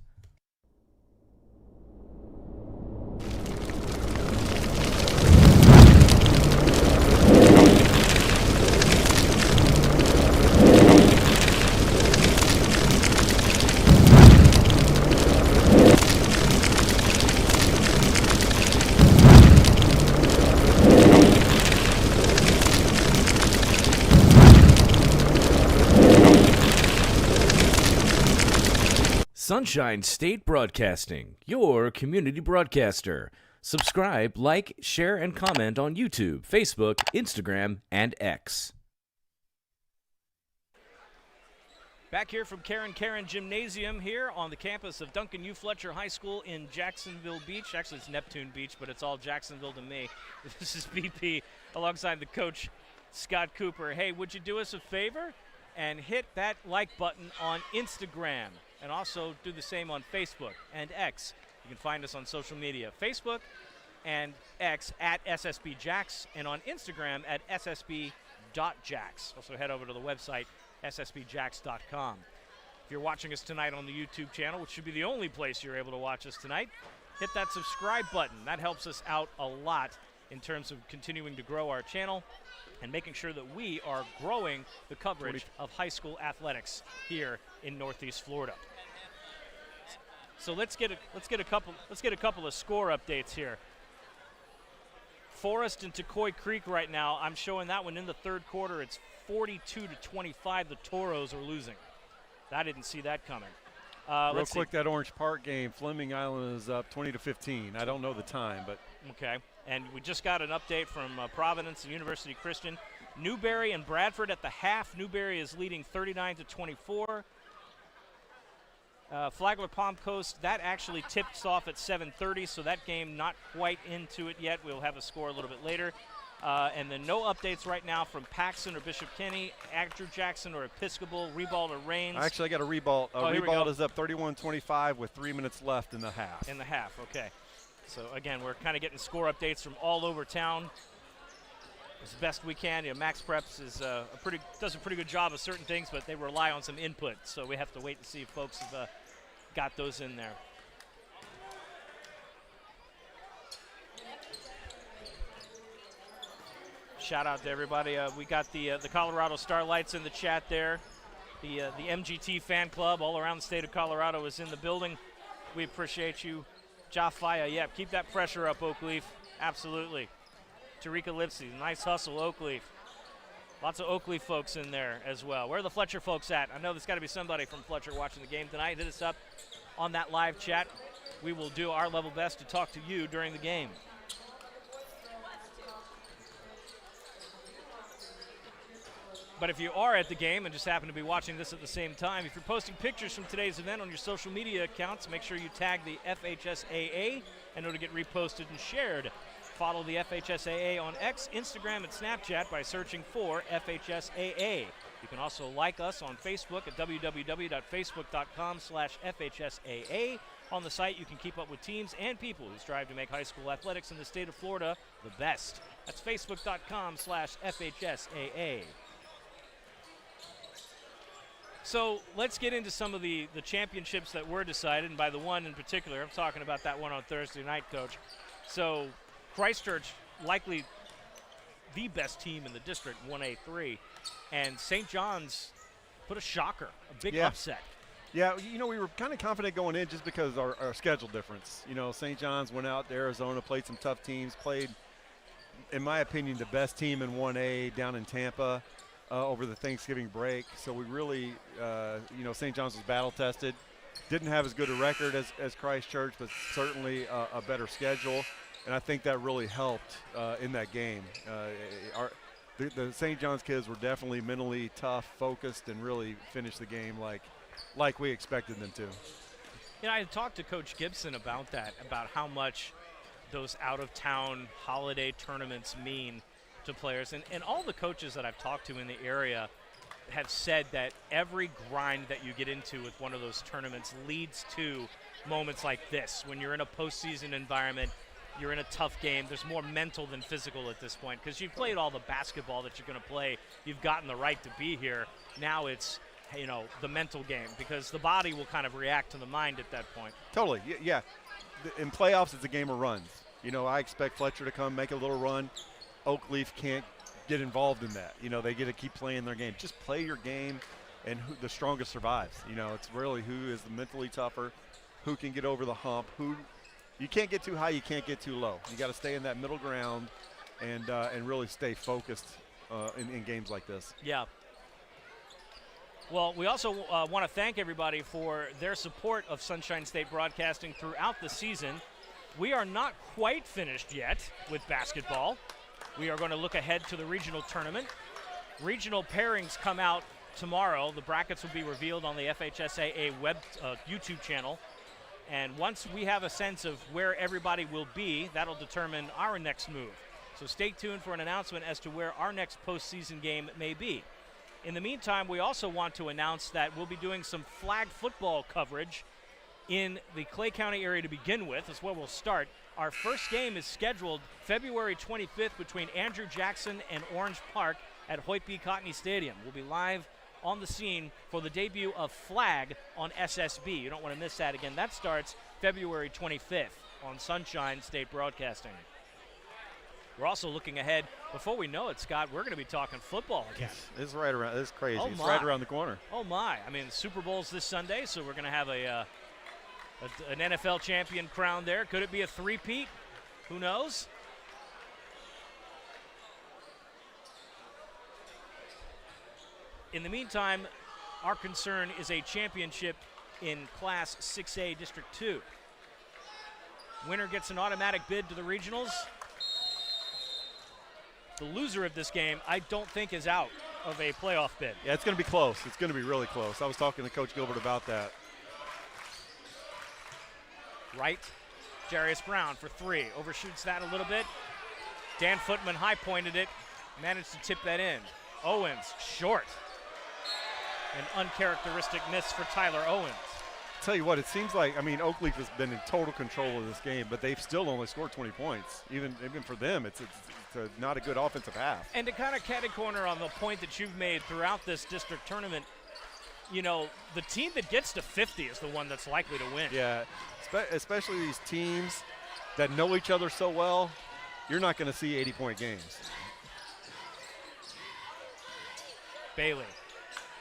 Sunshine State Broadcasting, your community broadcaster. Subscribe, like, share, and comment on YouTube, Facebook, Instagram, and X. Back here from Karen Gymnasium here on the campus of Duncan U. Fletcher High School in Jacksonville Beach. Actually, it's Neptune Beach, but it's all Jacksonville to me. This is BP alongside the coach, Scott Cooper. Hey, would you do us a favor and hit that like button on Instagram and also do the same on Facebook and X. You can find us on social media, Facebook and X at SSBJax, and on Instagram at ssb.jax. Also head over to the website, ssbjax.com. If you're watching us tonight on the YouTube channel, which should be the only place you're able to watch us tonight, hit that subscribe button. That helps us out a lot in terms of continuing to grow our channel and making sure that we are growing the coverage of high school athletics here in Northeast Florida. So let's get a couple of score updates here. Forest and Tecoy Creek right now, I'm showing that one in the third quarter. It's 42-25. The Toros are losing. I didn't see that coming. Real quick, that Orange Park game, Fleming Island is up 20-15. I don't know the time, but. Okay. And we just got an update from Providence and University Christian. Newberry and Bradford at the half. Newberry is leading 39-24. Flagler Palm Coast, that actually tips off at 7:30, so that game not quite into it yet. We'll have a score a little bit later. And then no updates right now from Paxson or Bishop Kenny, Andrew Jackson or Episcopal, Rebald or Rains. Actually, I got a Rebald. Rebald is up 31-25 with 3 minutes left in the half. Okay. So, again, we're kind of getting score updates from all over town as best we can. You know, Max Preps is does a pretty good job of certain things, but they rely on some input. So we have to wait and see if folks have got those in there. Shout out to everybody. We got the Colorado Starlights in the chat there. The MGT fan club all around the state of Colorado is in the building. We appreciate you. Jafaya, yeah, keep that pressure up, Oakleaf. Absolutely. Tarika Lipsy, nice hustle, Oakleaf. Lots of Oakleaf folks in there as well. Where are the Fletcher folks at? I know there's got to be somebody from Fletcher watching the game tonight. Hit us up on that live chat. We will do our level best to talk to you during the game. But if you are at the game and just happen to be watching this at the same time, if you're posting pictures from today's event on your social media accounts, make sure you tag the FHSAA and it'll get reposted and shared. Follow the FHSAA on X, Instagram, and Snapchat by searching for FHSAA. You can also like us on Facebook at www.facebook.com/FHSAA. On the site, you can keep up with teams and people who strive to make high school athletics in the state of Florida the best. That's facebook.com/FHSAA. So let's get into some of the championships that were decided, and by the one in particular, I'm talking about that one on Thursday night, Coach. So Christchurch, likely the best team in the district, 1A3, and St. John's put a shocker, a big upset. Yeah, you know, we were kind of confident going in just because our schedule difference. You know, St. John's went out to Arizona, played some tough teams, played, in my opinion, the best team in 1A down in Tampa over the Thanksgiving break. So we really, you know, St. John's was battle-tested. Didn't have as good a record as Christchurch, but certainly a better schedule. And I think that really helped in that game. The St. John's kids were definitely mentally tough, focused, and really finished the game like we expected them to. You know, I talked to Coach Gibson about that, about how much those out-of-town holiday tournaments mean to players. And all the coaches that I've talked to in the area have said that every grind that you get into with one of those tournaments leads to moments like this. When you're in a postseason environment, you're in a tough game. There's more mental than physical at this point because you've played all the basketball that you're going to play. You've gotten the right to be here. Now it's, you know, the mental game because the body will kind of react to the mind at that point. Totally, yeah. In playoffs, it's a game of runs. You know, I expect Fletcher to come make a little run. Oakleaf can't get involved in that. You know, they get to keep playing their game. Just play your game, and the strongest survives. You know, it's really who is the mentally tougher, who can get over the hump, who you can't get too high, you can't get too low. You got to stay in that middle ground and really stay focused in games like this. Yeah. Well, we also want to thank everybody for their support of Sunshine State Broadcasting throughout the season. We are not quite finished yet with basketball. We are going to look ahead to the regional tournament. Regional pairings come out tomorrow. The brackets will be revealed on the FHSAA web YouTube channel. And once we have a sense of where everybody will be, that'll determine our next move. So stay tuned for an announcement as to where our next postseason game may be. In the meantime, we also want to announce that we'll be doing some flag football coverage in the Clay County area to begin with. That's where we'll start. Our first game is scheduled February 25th between Andrew Jackson and Orange Park at Hoyt B. Cottney Stadium. We'll be live on the scene for the debut of Flag on SSB. You don't want to miss that. Again, that starts February 25th on Sunshine State Broadcasting. We're also looking ahead. Before we know it, Scott, we're going to be talking football again. It's right around. It's crazy. Oh it's my. right around the corner. Oh, my. I mean, the Super Bowl's this Sunday, so we're going to have an NFL champion crowned there. Could it be a three-peat? Who knows? In the meantime, our concern is a championship in Class 6A District 2. Winner gets an automatic bid to the regionals. The loser of this game, I don't think, is out of a playoff bid. Yeah, it's going to be close. It's going to be really close. I was talking to Coach Gilbert about that. Right. Jarius Brown for three. Overshoots that a little bit. Dan Footman high-pointed it. Managed to tip that in. Owens, short. An uncharacteristic miss for Tyler Owens. Tell you what, it seems like, I mean, Oakleaf has been in total control of this game, but they've still only scored 20 points. Even for them, it's not a good offensive half. And to kind of catty corner on the point that you've made throughout this district tournament, you know, the team that gets to 50 is the one that's likely to win. Yeah, especially these teams that know each other so well, you're not going to see 80-point games. Bailey,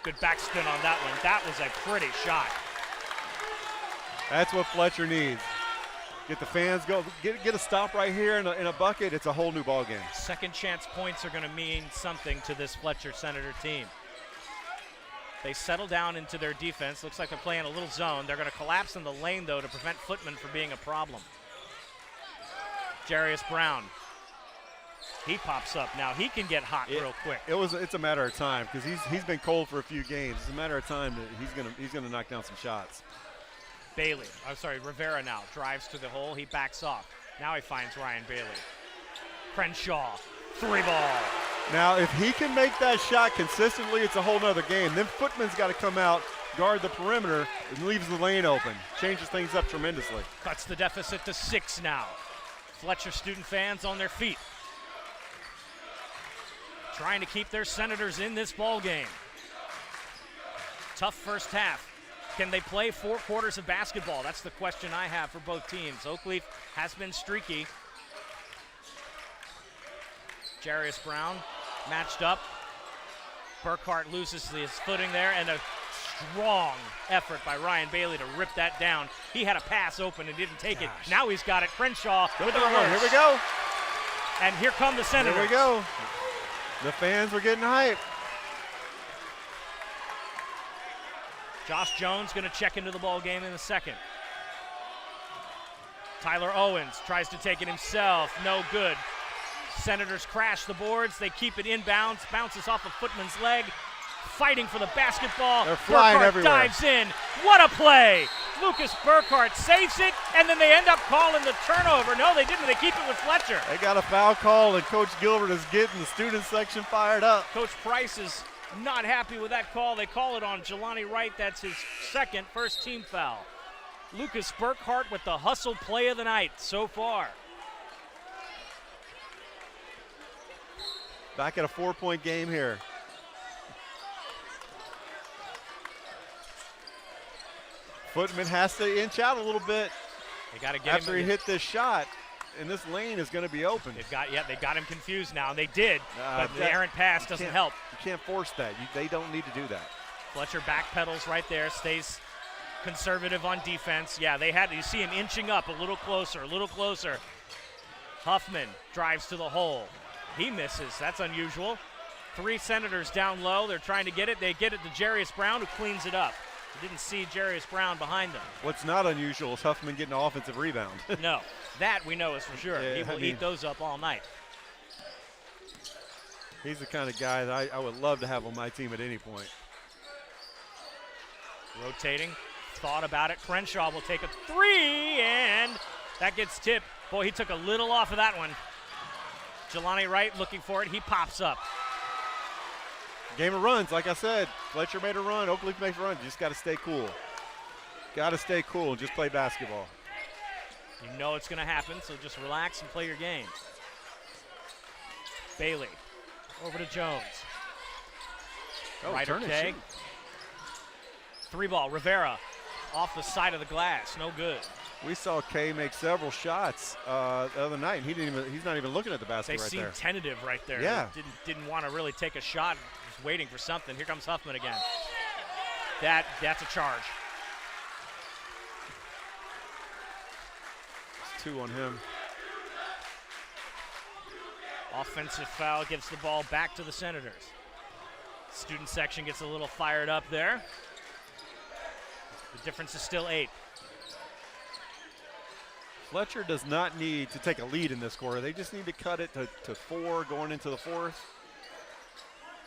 good backspin on that one. That was a pretty shot. That's what Fletcher needs. Get the fans go. Get a stop right here in a bucket. It's a whole new ball game. Second chance points are going to mean something to this Fletcher Senator team. They settle down into their defense. Looks like they're playing a little zone. They're going to collapse in the lane, though, to prevent Footman from being a problem. Jarius Brown. He pops up now. He can get hot real quick. It's a matter of time because he's been cold for a few games. It's a matter of time that he's gonna knock down some shots. Rivera now drives to the hole. He backs off. Now he finds Ryan Bailey. Crenshaw, three ball. Now, if he can make that shot consistently, it's a whole nother game. Then Footman's got to come out, guard the perimeter, and leaves the lane open. Changes things up tremendously. Cuts the deficit to 6 now. Fletcher student fans on their feet, trying to keep their Senators in this ball game. Tough first half. Can they play 4 quarters of basketball? That's the question I have for both teams. Oakleaf has been streaky. Jarius Brown matched up. Burkhart loses his footing there, and a strong effort by Ryan Bailey to rip that down. He had a pass open and didn't take it. Now he's got it. Crenshaw with the reverse. Here we go. And here come the Senators. Here we go. The fans were getting hyped. Josh Jones going to check into the ball game in a second. Tyler Owens tries to take it himself. No good. Senators crash the boards. They keep it inbounds. Bounces off of Footman's leg. Fighting for the basketball. They're flying Burkhart everywhere. Dives in. What a play. Lucas Burkhart saves it, and then they end up calling the turnover. No, they didn't. They keep it with Fletcher. They got a foul call, and Coach Gilbert is getting the student section fired up. Coach Price is not happy with that call. They call it on Jelani Wright. That's his first team foul. Lucas Burkhart with the hustle play of the night so far. Back at a 4-point game here. Footman has to inch out a little bit. They got to get after him he hit this shot, and this lane is going to be open. They got him confused now, and they did. But the errant pass doesn't help. You can't force that. They don't need to do that. Fletcher backpedals right there, stays conservative on defense. Yeah, you see him inching up a little closer. Huffman drives to the hole. He misses. That's unusual. 3 Senators down low. They're trying to get it. They get it to Jarius Brown, who cleans it up. You didn't see Jarius Brown behind them. What's not unusual is Huffman getting an offensive rebound. No, that we know is for sure. Yeah, He will eat those up all night. He's the kind of guy that I would love to have on my team at any point. Rotating, thought about it. Crenshaw will take a 3, and that gets tipped. Boy, he took a little off of that one. Jelani Wright looking for it. He pops up. Game of runs, like I said. Fletcher made a run. Oakleaf makes a run. You just got to stay cool. Got to stay cool and just play basketball. You know it's going to happen, so just relax and play your game. Bailey over to Jones. Ryder K. 3-ball. Rivera off the side of the glass. No good. We saw Kay make several shots the other night, and he's not even looking at the basket right there. They seem tentative right there. Yeah. Didn't want to really take a shot. Just waiting for something. Here comes Huffman again. That's a charge. 2 on him. Offensive foul gives the ball back to the Senators. Student section gets a little fired up there. The difference is still 8. Fletcher does not need to take a lead in this quarter. They just need to cut it to 4 going into the 4th.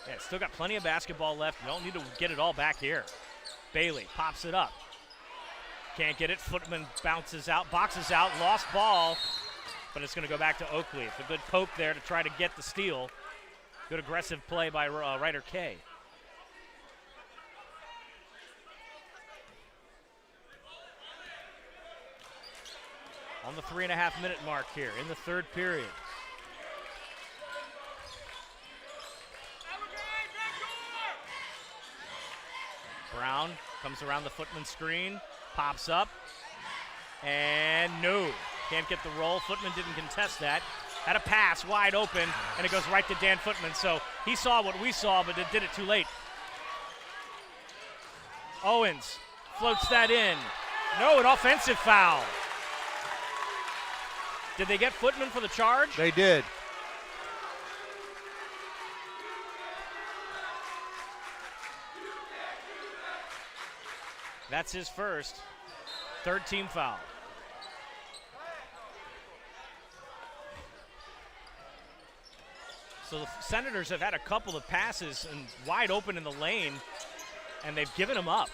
Yeah, still got plenty of basketball left. You don't need to get it all back here. Bailey pops it up. Can't get it. Footman bounces out, boxes out, lost ball, but it's going to go back to Oakleaf. A good poke there to try to get the steal. Good aggressive play by Ryder K. On the 3.5-minute mark here in the 3rd period. Brown comes around the Footman screen, pops up, and no, can't get the roll. Footman didn't contest that. Had a pass wide open, and it goes right to Dan Footman. So he saw what we saw, but it did it too late. Owens floats that in. No, an offensive foul. Did they get Footman for the charge? They did. That's his first. 3rd team foul. So the Senators have had a couple of passes and wide open in the lane, and they've given them up.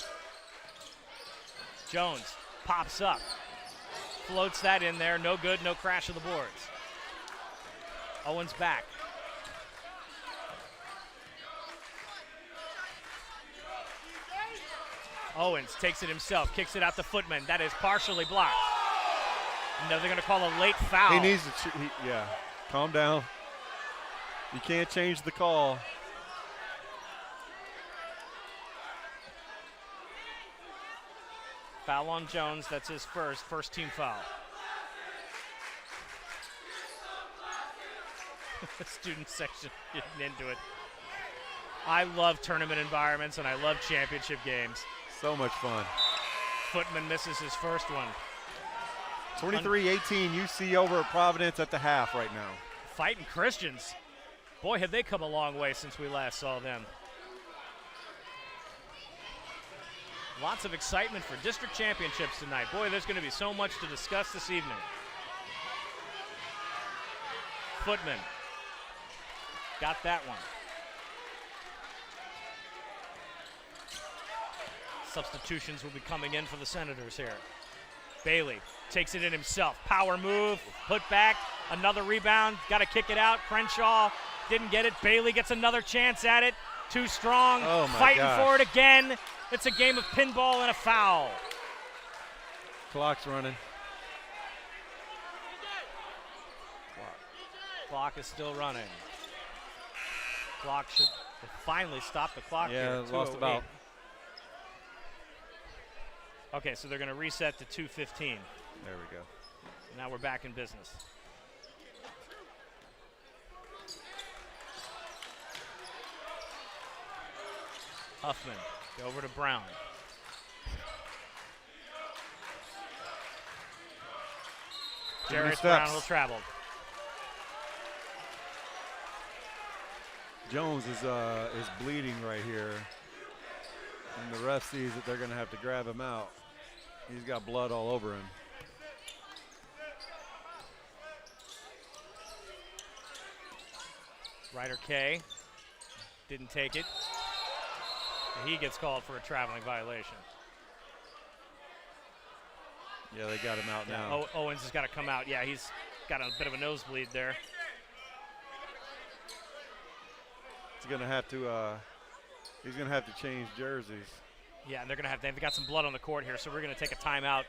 Jones pops up. Floats that in there. No good, no crash of the boards. Owens back. Owens takes it himself, kicks it out to Footman. That is partially blocked. No, they're going to call a late foul. He needs to, yeah, calm down. You can't change the call. Foul on Jones, that's his first team foul. Student section getting into it. I love tournament environments and I love championship games. So much fun. Footman misses his first one. 23-18 UC over at Providence at the half right now. Fighting Christians. Boy, have they come a long way since we last saw them. Lots of excitement for district championships tonight. Boy, there's going to be so much to discuss this evening. Footman got that one. Substitutions will be coming in for the Senators here. Bailey takes it in himself. Power move, put back, another rebound, got to kick it out. Crenshaw didn't get it. Bailey gets another chance at it. Too strong, fighting for it again. It's a game of pinball and a foul. Clock's running. Clock is still running. Clock should finally stop the clock here. Yeah, lost about. Okay, so they're going to reset to 2:15. There we go. Now we're back in business. Huffman, over to Brown. Jarius Brown will travel. Jones is bleeding right here, and the ref sees that they're going to have to grab him out. He's got blood all over him. Ryder K didn't take it. He gets called for a traveling violation. Yeah, they got him out now. Owens has got to come out. Yeah, he's got a bit of a nosebleed there. He's gonna have to change jerseys. Yeah, and they've got some blood on the court here, so we're going to take a timeout.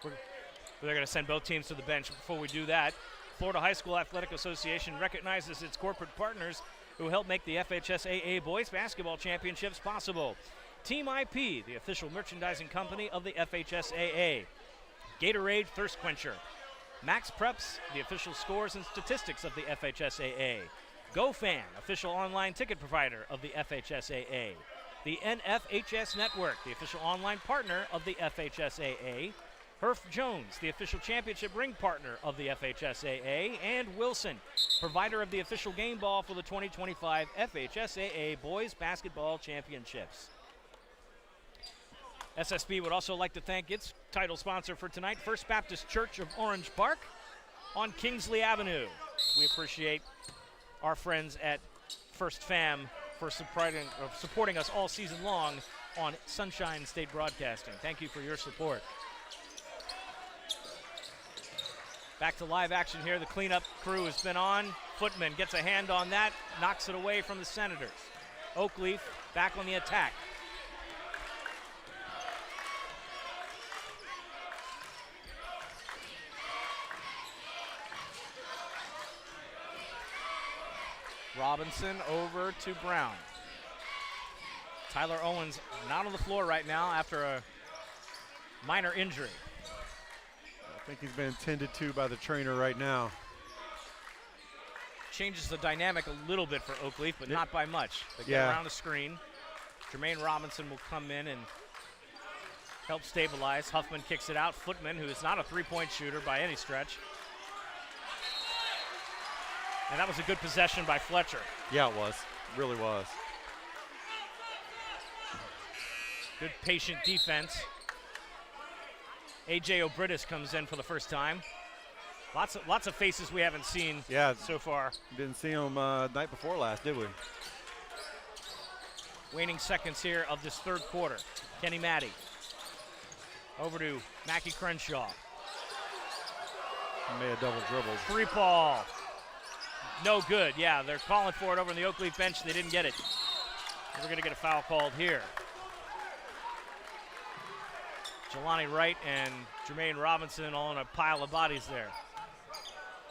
They're going to send both teams to the bench. Before we do that, Florida High School Athletic Association recognizes its corporate partners who help make the FHSAA Boys Basketball Championships possible. Team IP, the official merchandising company of the FHSAA. Gatorade Thirst Quencher. Max Preps, the official scores and statistics of the FHSAA. GoFan, official online ticket provider of the FHSAA. The NFHS Network, the official online partner of the FHSAA. Herf Jones, the official championship ring partner of the FHSAA. And Wilson, provider of the official game ball for the 2025 FHSAA Boys Basketball Championships. SSB would also like to thank its title sponsor for tonight, First Baptist Church of Orange Park on Kingsley Avenue. We appreciate our friends at First Fam for supporting us all season long on Sunshine State Broadcasting. Thank you for your support. Back to live action here. The cleanup crew has been on. Footman gets a hand on that, knocks it away from the Senators. Oakleaf back on the attack. Robinson over to Brown. Tyler Owens not on the floor right now after a minor injury. I think he's been tended to by the trainer right now. Changes the dynamic a little bit for Oakleaf, but not by much. They get around the screen. Jermaine Robinson will come in and help stabilize. Huffman kicks it out. Footman, who is not a three-point shooter by any stretch. And that was a good possession by Fletcher. Yeah, it was. It really was. Good patient defense. A.J. O'Britis comes in for the first time. Lots of faces we haven't seen so far. Didn't see him night before last, did we? Waning seconds here of this third quarter. Kenny Maddy. Over to Mackie Crenshaw. He may have double dribbled. Free ball. No good. Yeah, they're calling for it over on the Oakleaf bench. They didn't get it. We're going to get a foul called here. Jelani Wright and Jermaine Robinson all in a pile of bodies there.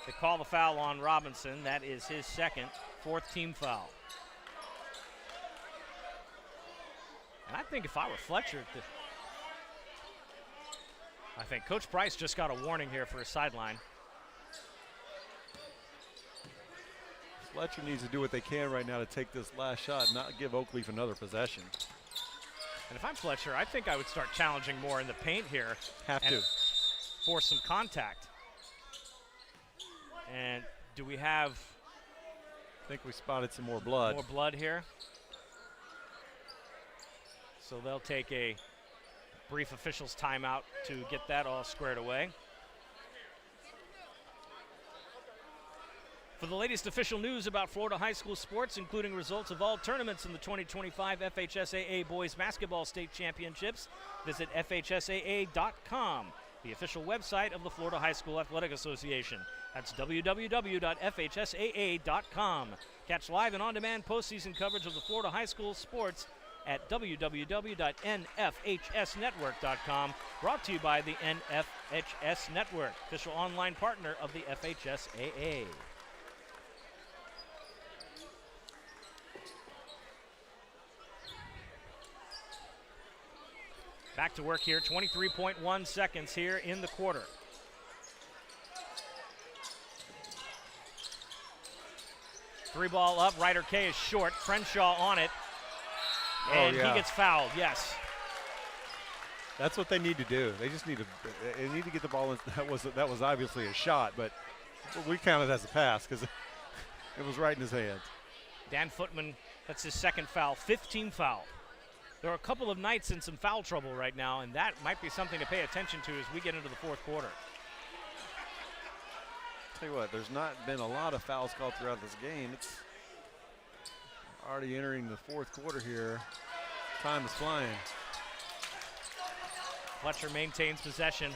They call the foul on Robinson. That is his second, fourth team foul. And I think if I were Fletcher, I think Coach Price just got a warning here for a sideline. Fletcher needs to do what they can right now to take this last shot and not give Oakleaf another possession. And if I'm Fletcher, I think I would start challenging more in the paint here. Have to. Force some contact. And do we have... I think we spotted some more blood. More blood here. So they'll take a brief officials timeout to get that all squared away. For the latest official news about Florida high school sports, including results of all tournaments in the 2025 FHSAA Boys Basketball State Championships, visit FHSAA.com, the official website of the Florida High School Athletic Association. That's www.fhsaa.com. Catch live and on-demand postseason coverage of the Florida high school sports at www.nfhsnetwork.com. Brought to you by the NFHS Network, official online partner of the FHSAA. Back to work here, 23.1 seconds here in the quarter. Three ball up, Ryder K is short, Crenshaw on it, and he gets fouled, yes. That's what they need to do. They just need to get the ball in. That was obviously a shot, but we count it as a pass because it was right in his hands. Dan Footman, that's his second foul, 15 foul. There are a couple of nights in some foul trouble right now, and that might be something to pay attention to as we get into the fourth quarter. Tell you what, there's not been a lot of fouls called throughout this game. It's already entering the fourth quarter here. Time is flying. Fletcher maintains possession.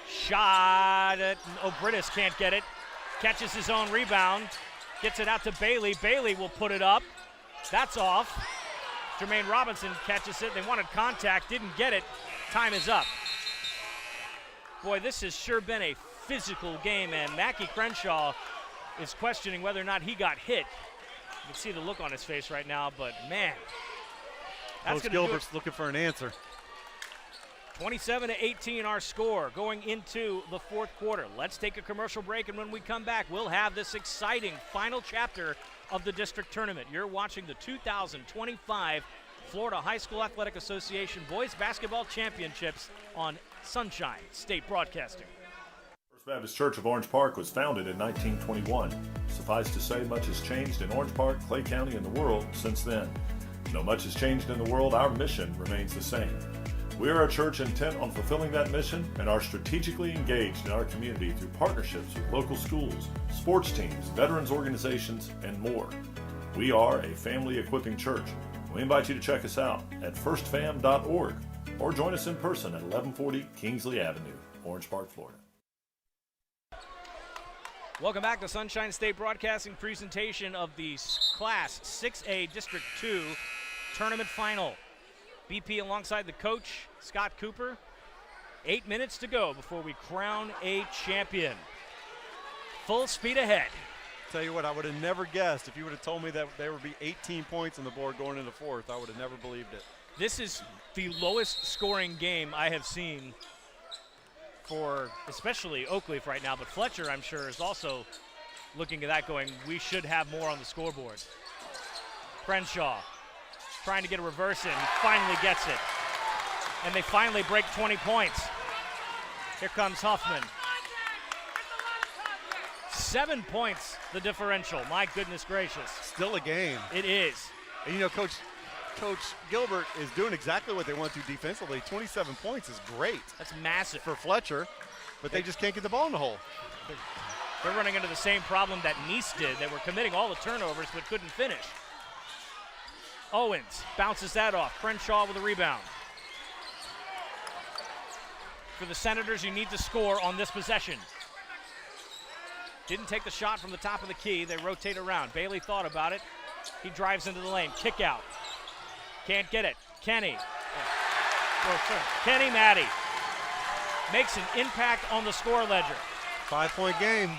Shot at O'Britis, can't get it. Catches his own rebound. Gets it out to Bailey. Bailey will put it up. That's off. Jermaine Robinson catches it. They wanted contact, didn't get it. Time is up. Boy, this has sure been a physical game, and Mackie Crenshaw is questioning whether or not he got hit. You can see the look on his face right now, but man. Coach Gilbert's looking for an answer. 27-18 our score going into the fourth quarter. Let's take a commercial break, and when we come back, we'll have this exciting final chapter of the district tournament. You're watching the 2025 Florida High School Athletic Association Boys Basketball Championships on Sunshine State Broadcasting. First Baptist Church of Orange Park was founded in 1921. Suffice to say, much has changed in Orange Park, Clay County, and the world since then. Though much has changed in the world, our mission remains the same. We are a church intent on fulfilling that mission and are strategically engaged in our community through partnerships with local schools, sports teams, veterans organizations, and more. We are a family equipping church. We invite you to check us out at firstfam.org or join us in person at 1140 Kingsley Avenue, Orange Park, Florida. Welcome back to Sunshine State Broadcasting presentation of the Class 6A District 2 Tournament Final. BP alongside the coach, Scott Cooper. 8 minutes to go before we crown a champion. Full speed ahead. Tell you what, I would have never guessed if you would have told me that there would be 18 points on the board going into fourth. I would have never believed it. This is the lowest scoring game I have seen for especially Oakleaf right now, but Fletcher, I'm sure, is also looking at that going, we should have more on the scoreboard. Crenshaw trying to get a reverse in. He finally gets it. And they finally break 20 points. Here comes Huffman. 7 points, the differential. My goodness gracious. Still a game. It is. And you know, Coach Gilbert is doing exactly what they want to defensively. 27 points is great. That's massive. For Fletcher, but they just can't get the ball in the hole. They're running into the same problem that Nice did. They were committing all the turnovers but couldn't finish. Owens bounces that off. Crenshaw with a rebound. For the Senators, you need to score on this possession. Didn't take the shot from the top of the key. They rotate around. Bailey thought about it. He drives into the lane. Kick out. Can't get it. Kenny Maddie makes an impact on the score ledger. 5-point game.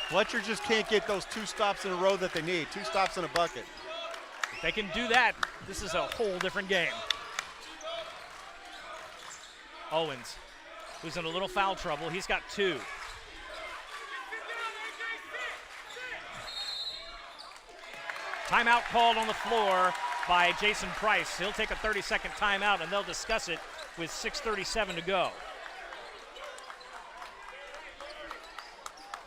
Fletcher just can't get those 2 stops in a row that they need. 2 stops in a bucket. If they can do that, this is a whole different game. Owens, who's in a little foul trouble. He's got 2. Timeout called on the floor by Jason Price. He'll take a 30-second timeout, and they'll discuss it with 6:37 to go.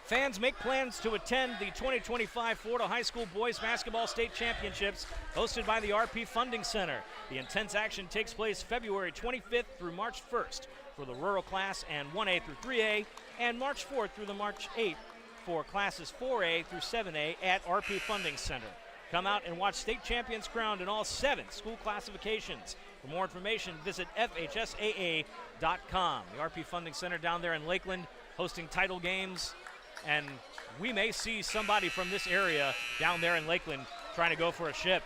Fans, make plans to attend the 2025 Florida High School Boys Basketball State Championships hosted by the RP Funding Center. The intense action takes place February 25th through March 1st for the rural class and 1A through 3A, and March 4th through the March 8th for classes 4A through 7A at RP Funding Center. Come out and watch state champions crowned in all 7 school classifications. For more information, visit FHSAA.com. The RP Funding Center down there in Lakeland hosting title games, and we may see somebody from this area down there in Lakeland trying to go for a ship.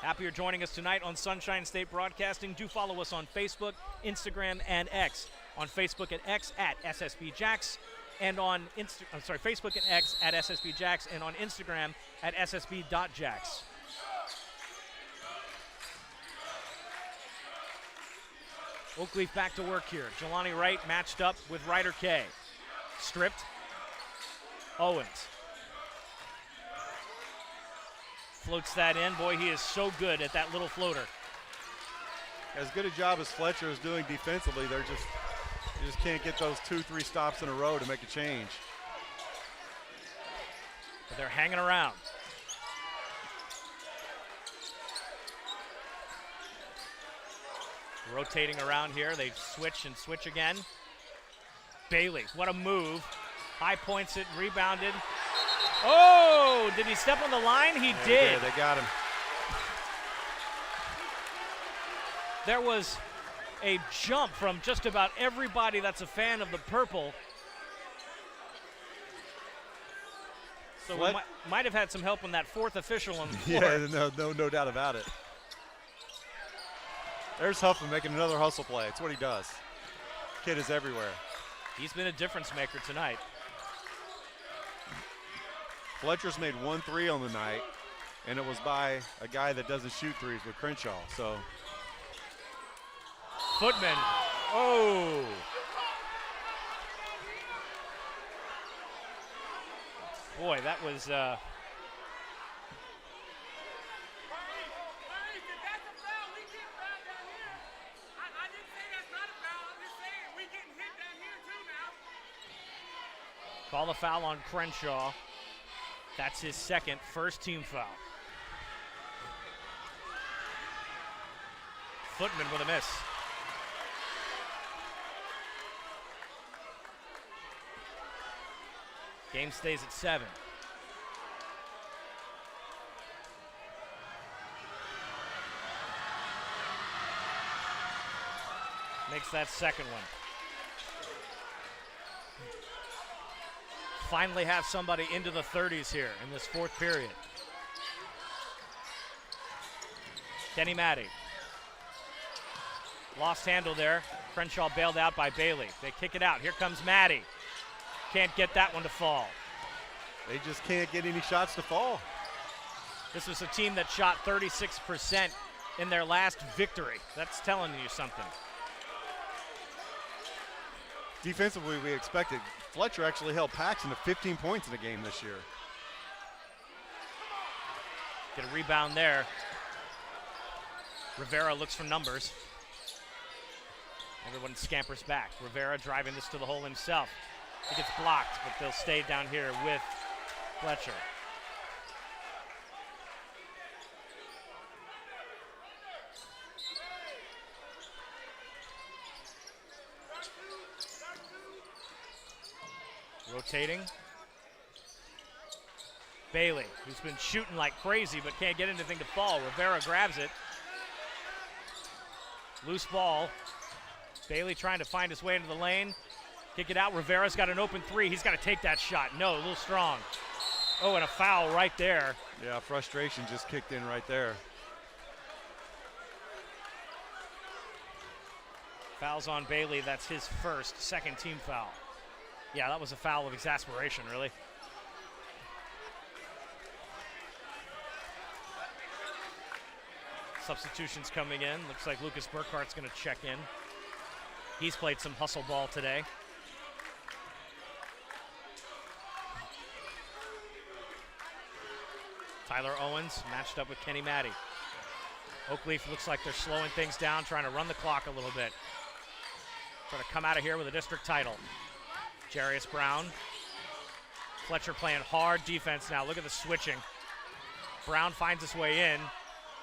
Happy you're joining us tonight on Sunshine State Broadcasting. Do follow us on Facebook, Instagram, and X. On Facebook and X at SSBJax, and on Facebook and X at SSBJax, and on Instagram at ssb.jax. Oakleaf back to work here. Jelani Wright matched up with Ryder K. Stripped. Owens. Floats that in. Boy, he is so good at that little floater. As good a job as Fletcher is doing defensively, you just can't get those 2-3 stops in a row to make a change. But they're hanging around. Rotating around here. They switch and switch again. Bailey, what a move. High points it, rebounded. Oh, did he step on the line? He did. They got him. There was a jump from just about everybody that's a fan of the purple. So we might have had some help on that fourth official on the floor. Yeah, no doubt about it. There's Huffman making another hustle play. It's what he does. Kid is everywhere. He's been a difference maker tonight. Fletcher's made 1 3 on the night, and it was by a guy that doesn't shoot threes with Crenshaw. So Footman. Oh. Boy, that was call the foul on Crenshaw. That's his second, first team foul. Footman with a miss. Game stays at 7. Makes that second one. Finally have somebody into the 30s here in this fourth period. Kenny Matty. Lost handle there. Crenshaw bailed out by Bailey. They kick it out. Here comes Matty. Can't get that one to fall. They just can't get any shots to fall. This was a team that shot 36% in their last victory. That's telling you something. Defensively, we expected. Fletcher actually held Paxton to 15 points in the game this year. Get a rebound there. Rivera looks for numbers. Everyone scampers back. Rivera driving this to the hole himself. It gets blocked, but they'll stay down here with Fletcher. Rotating. Bailey, who's been shooting like crazy but can't get anything to fall. Rivera grabs it. Loose ball. Bailey trying to find his way into the lane. Kick it out. Rivera's got an open three. He's got to take that shot. No, a little strong. Oh, and a foul right there. Yeah, frustration just kicked in right there. Fouls on Bailey. That's his first, second team foul. Yeah, that was a foul of exasperation, really. Substitutions coming in. Looks like Lucas Burkhart's going to check in. He's played some hustle ball today. Tyler Owens matched up with Kenny Matty. Oakleaf looks like they're slowing things down, trying to run the clock a little bit. Trying to come out of here with a district title. Jarius Brown. Fletcher playing hard defense now. Look at the switching. Brown finds his way in.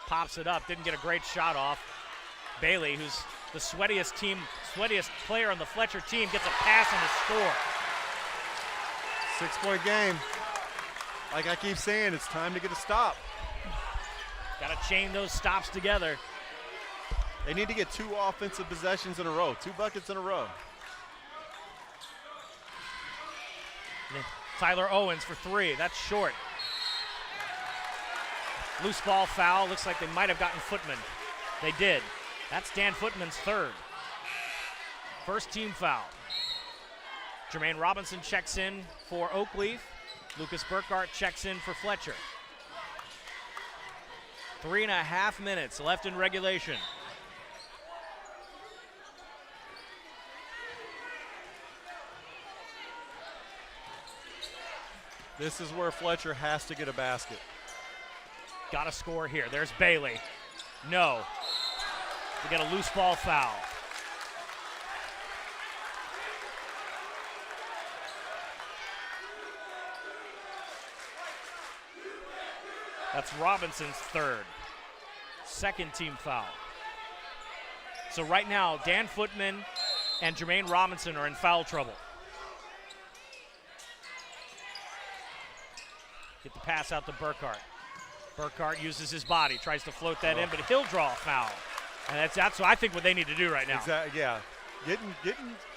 Pops it up. Didn't get a great shot off. Bailey, who's the sweatiest player on the Fletcher team, gets a pass and a score. 6-point game. Like I keep saying, it's time to get a stop. Got to chain those stops together. They need to get 2 offensive possessions in a row, 2 buckets in a row. Tyler Owens for 3. That's short. Loose ball foul. Looks like they might have gotten Footman. They did. That's Dan Footman's third. First team foul. Jermaine Robinson checks in for Oakleaf. Lucas Burkhart checks in for Fletcher. 3.5 minutes left in regulation. This is where Fletcher has to get a basket. Got to score here. There's Bailey. No. We got a loose ball foul. That's Robinson's third. Second team foul. So right now, Dan Footman and Jermaine Robinson are in foul trouble. Get the pass out to Burkhart. Burkhart uses his body, tries to float that in, but he'll draw a foul. And that's what I think what they need to do right now. Exactly, yeah. Getting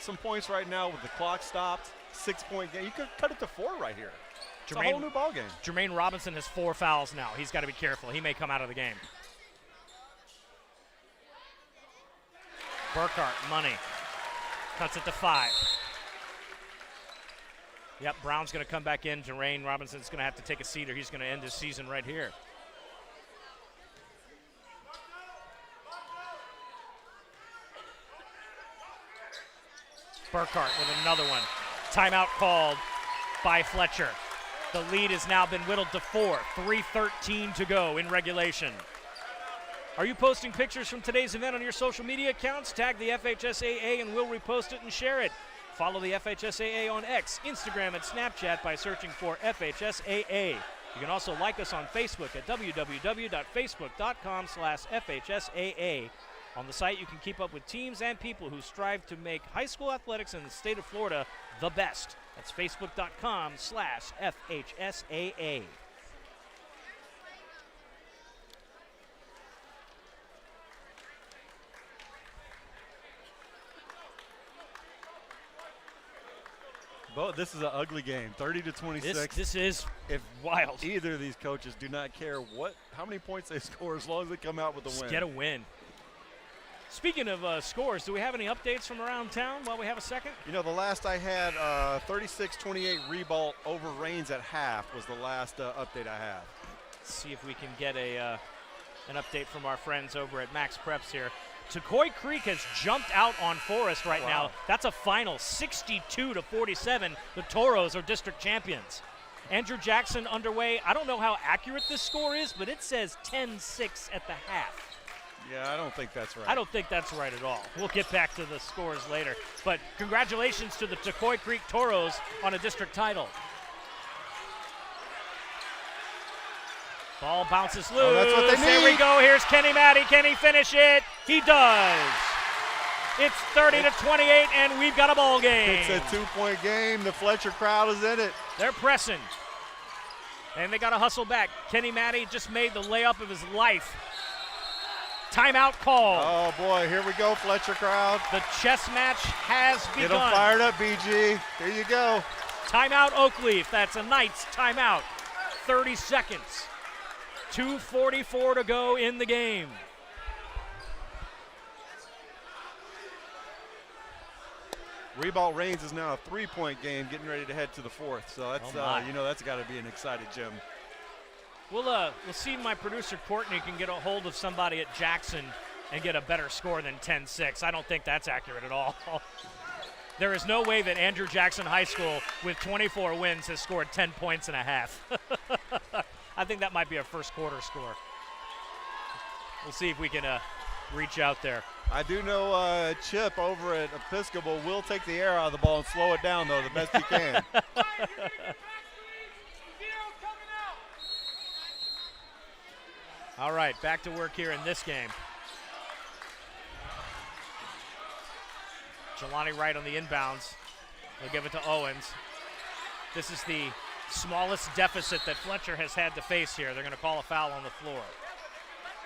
some points right now with the clock stopped, 6-point game. You could cut it to 4 right here. It's a whole new ball game. Jermaine Robinson has 4 fouls now. He's got to be careful. He may come out of the game. Burkhart, money. Cuts it to 5. Yep, Brown's going to come back in. Jermaine Robinson's going to have to take a seat or he's going to end his season right here. Burkhart with another one. Timeout called by Fletcher. The lead has now been whittled to 4. 3:13 to go in regulation. Are you posting pictures from today's event on your social media accounts? Tag the FHSAA and we'll repost it and share it. Follow the FHSAA on X, Instagram, and Snapchat by searching for FHSAA. You can also like us on Facebook at www.facebook.com/FHSAA. On the site, you can keep up with teams and people who strive to make high school athletics in the state of Florida the best. That's facebook.com/FHSAA. But this is an ugly game, 30-26. This is wild. Either of these coaches do not care how many points they score as long as they come out with a win. Get a win. Speaking of scores, do we have any updates from around town while we have a second? You know, the last I had, 36-28 Ribault over Reigns at half was the last update I have. Let's see if we can get an update from our friends over at Max Preps here. Tecoy Creek has jumped out on Forest right now. That's a final 62-47. The Toros are district champions. Andrew Jackson underway. I don't know how accurate this score is, but it says 10-6 at the half. Yeah, I don't think that's right. I don't think that's right at all. We'll get back to the scores later. But congratulations to the Tecoy Creek Toros on a district title. Ball bounces loose. Oh, that's what they need. Here we go. Here's Kenny Matty. Can he finish it? He does. It's 30-28, and we've got a ball game. It's a 2-point game. The Fletcher crowd is in it. They're pressing. And they got to hustle back. Kenny Matty just made the layup of his life. Timeout call. Oh, boy. Here we go, Fletcher crowd. The chess match has begun. Get them fired up, BG. Here you go. Timeout Oakleaf. That's a Knights timeout. 30 seconds. 2:44 to go in the game. Ribault Reigns is now a 3-point game, getting ready to head to the 4th. So that's that's got to be an excited Jim. We'll see if my producer Courtney can get a hold of somebody at Jackson and get a better score than 10-6. I don't think that's accurate at all. There is no way that Andrew Jackson High School with 24 wins has scored 10 points and a half. I think that might be a first quarter score. We'll see if we can reach out there. I do know Chip over at Episcopal will take the air out of the ball and slow it down, though, the best he can. All right, back to work here in this game. Jelani Wright on the inbounds. They'll give it to Owens. This is the smallest deficit that Fletcher has had to face here. They're going to call a foul on the floor.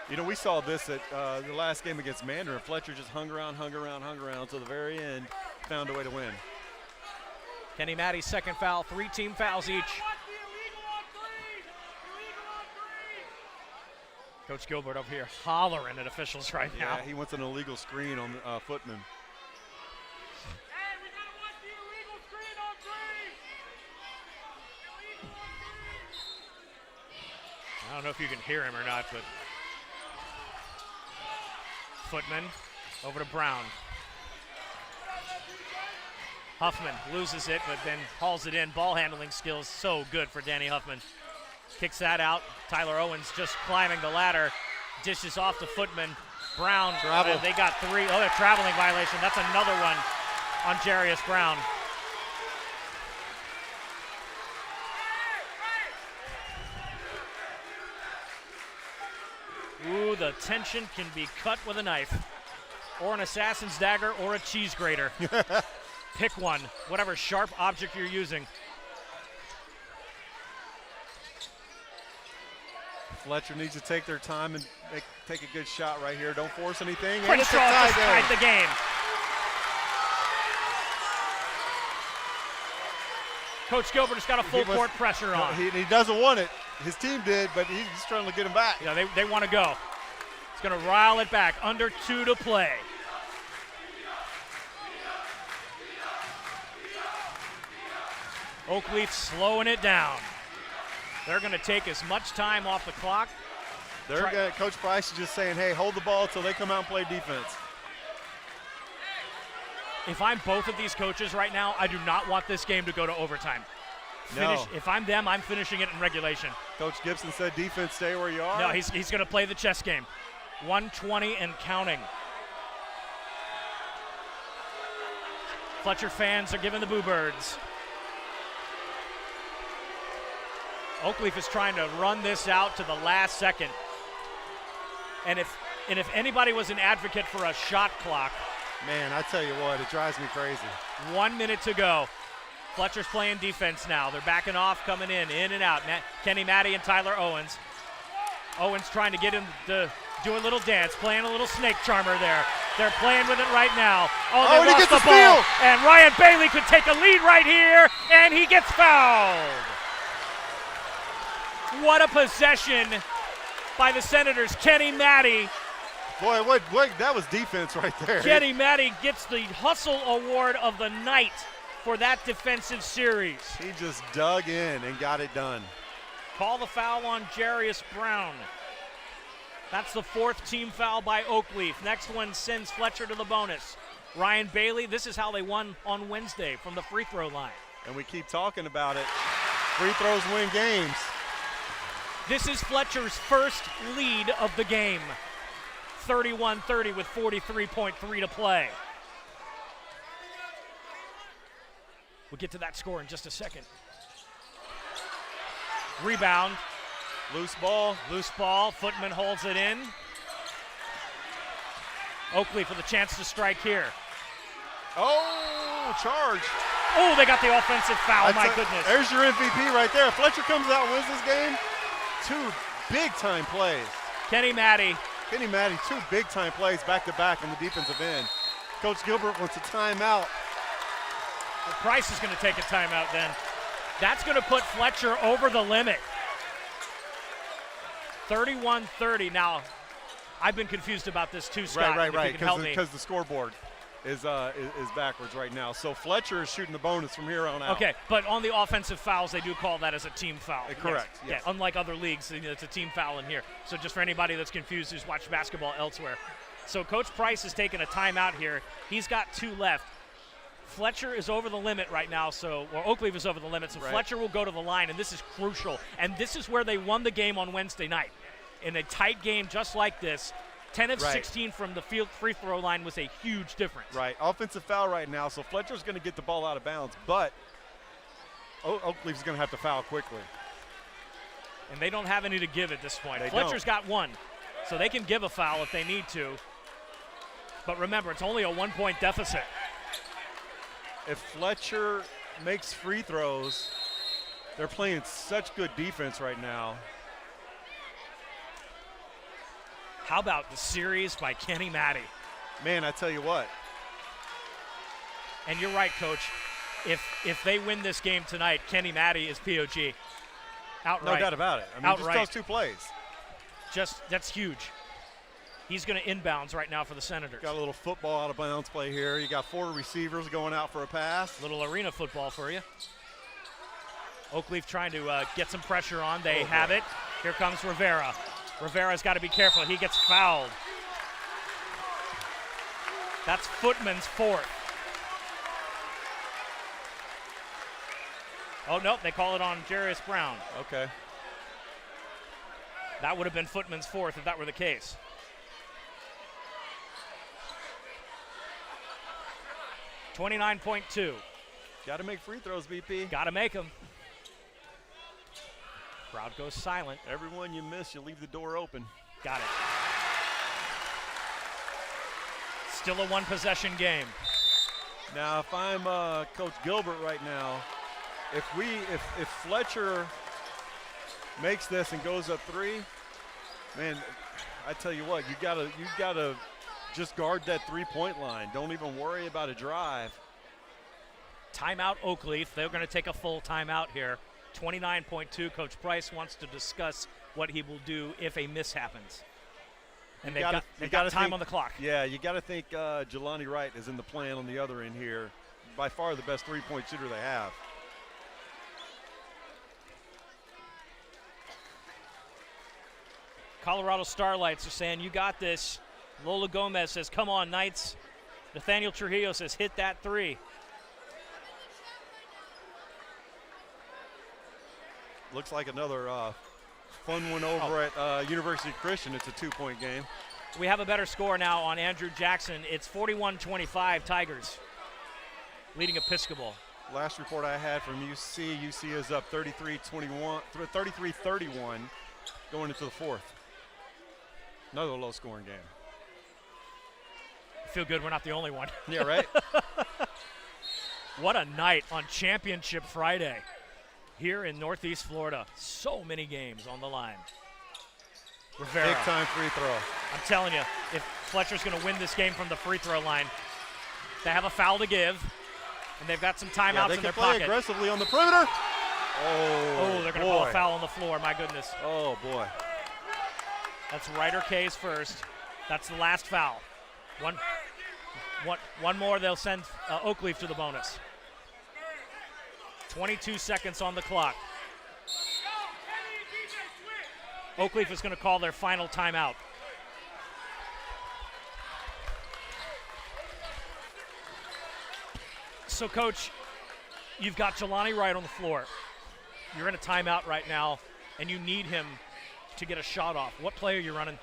You know, we saw this at the last game against Mandarin. Fletcher just hung around till the very end, found a way to win. Kenny Matty's second foul, 3 team fouls each. Coach Gilbert over here hollering at officials right now. Yeah, he wants an illegal screen on Footman. I don't know if you can hear him or not, but Footman over to Brown. Huffman loses it, but then hauls it in. Ball handling skills so good for Danny Huffman. Kicks that out. Tyler Owens just climbing the ladder. Dishes off to Footman. Brown, they got 3. Oh, a traveling violation. That's another one on Jarius Brown. the tension can be cut with a knife, or an assassin's dagger, or a cheese grater. Pick one, whatever sharp object you're using. Fletcher needs to take their time and take a good shot right here. Don't force anything. Quick draw just tied the game. Coach Gilbert has got a full court pressure on. He doesn't want it. His team did, but he's trying to get him back. Yeah, they want to go. It's going to rile it back. Under 2 to play. Oakleaf slowing it down. They're going to take as much time off the clock. Coach Price is just saying, hey, hold the ball until they come out and play defense. If I'm both of these coaches right now, I do not want this game to go to overtime. No. If I'm them, I'm finishing it in regulation. Coach Gibson said defense, stay where you are. No, he's going to play the chess game. 120 and counting. Fletcher fans are giving the boo birds. Oakleaf is trying to run this out to the last second. And if anybody was an advocate for a shot clock. Man, I tell you what, it drives me crazy. 1 minute to go. Fletcher's playing defense now. They're backing off, coming in and out. Kenny Maddie and Tyler Owens. Owens trying to get him to do a little dance, playing a little snake charmer there. They're playing with it right now. They lost the ball. And Ryan Bailey could take a lead right here, and he gets fouled. What a possession by the Senators. Kenny Maddie. Boy, that was defense right there. Kenny Maddie gets the Hustle Award of the night for that defensive series. He just dug in and got it done. Call the foul on Jarius Brown. That's the 4th team foul by Oakleaf. Next one sends Fletcher to the bonus. Ryan Bailey, this is how they won on Wednesday from the free throw line. And we keep talking about it. Free throws win games. This is Fletcher's first lead of the game. 31-30 with 43.3 to play. We'll get to that score in just a second. Rebound. Loose ball. Footman holds it in. Oakleaf with a chance to strike here. Oh, charge. Oh, they got the offensive foul. My goodness. There's your MVP right there. If Fletcher comes out and wins this game. 2 big-time plays. Kenny Maddie, 2 big-time plays back-to-back on the defensive end. Coach Gilbert wants a timeout. Price is going to take a timeout then. That's going to put Fletcher over the limit. 31-30. Now, I've been confused about this too, Scott. Right. Because the scoreboard is backwards right now. So Fletcher is shooting the bonus from here on out. Okay, but on the offensive fouls, they do call that as a team foul. Correct. Yes. Yeah, unlike other leagues, it's a team foul in here. So just for anybody that's confused who's watched basketball elsewhere. So Coach Price has taken a timeout here. He's got 2 left. Fletcher is over the limit right now, Oakleaf is over the limit, so right. Fletcher will go to the line, and this is crucial. And this is where they won the game on Wednesday night. In a tight game just like this, 10 of 16 from the free throw line was a huge difference. Right, offensive foul right now, so Fletcher's going to get the ball out of bounds, but Oakleaf's going to have to foul quickly. And they don't have any to give at this point. They Fletcher's don't. got 1, so they can give a foul if they need to. But remember, it's only a 1-point deficit. If Fletcher makes free throws, they're playing such good defense right now. How about the series by Kenny Maddie? Man, I tell you what. And you're right, Coach. If they win this game tonight, Kenny Maddie is POG. Outright. No doubt about it. I mean, Outright. just those 2 plays. That's huge. He's going to inbounds right now for the Senators. Got a little football out of bounds play here. You got 4 receivers going out for a pass. Little arena football for you. Oakleaf trying to get some pressure on. They have it. Here comes Rivera. Rivera's got to be careful. He gets fouled. That's Footman's 4th. Oh, nope, they call it on Jarius Brown. Okay. That would have been Footman's 4th if that were the case. $29.2. Got to make free throws, BP. Got to make them. Crowd goes silent. Every one you miss, you leave the door open. Got it. Still a one-possession game. Now, if I'm Coach Gilbert right now, if Fletcher makes this and goes up 3, man, I tell you what, you gotta just guard that 3-point line. Don't even worry about a drive. Timeout Oakleaf. They're going to take a full timeout here. 29.2. Coach Price wants to discuss what he will do if a miss happens. And they've got time on the clock. Yeah, you got to think Jelani Wright is in the plan on the other end here. By far the best 3-point shooter they have. Colorado Starlights are saying, you got this. Lola Gomez says, come on, Knights. Nathaniel Trujillo says, hit that 3. Looks like another fun one over at University Christian. It's a 2-point game. We have a better score now on Andrew Jackson. It's 41-25 Tigers, leading Episcopal. Last report I had from UC is up 33-31 going into the 4th. Another low-scoring game. I feel good we're not the only one. Yeah, right? What a night on Championship Friday here in Northeast Florida. So many games on the line. Rivera. Big-time free throw. I'm telling you, if Fletcher's going to win this game from the free throw line, they have a foul to give, and they've got some timeouts in their pocket. They can play aggressively on the perimeter. Oh, they're going to call a foul on the floor. My goodness. Oh, boy. That's Ryder K's first. That's the last foul. One more, they'll send Oakleaf to the bonus. 22 seconds on the clock. Oakleaf is going to call their final timeout. So, Coach, you've got Jelani Wright on the floor. You're in a timeout right now, and you need him to get a shot off. What play are you running?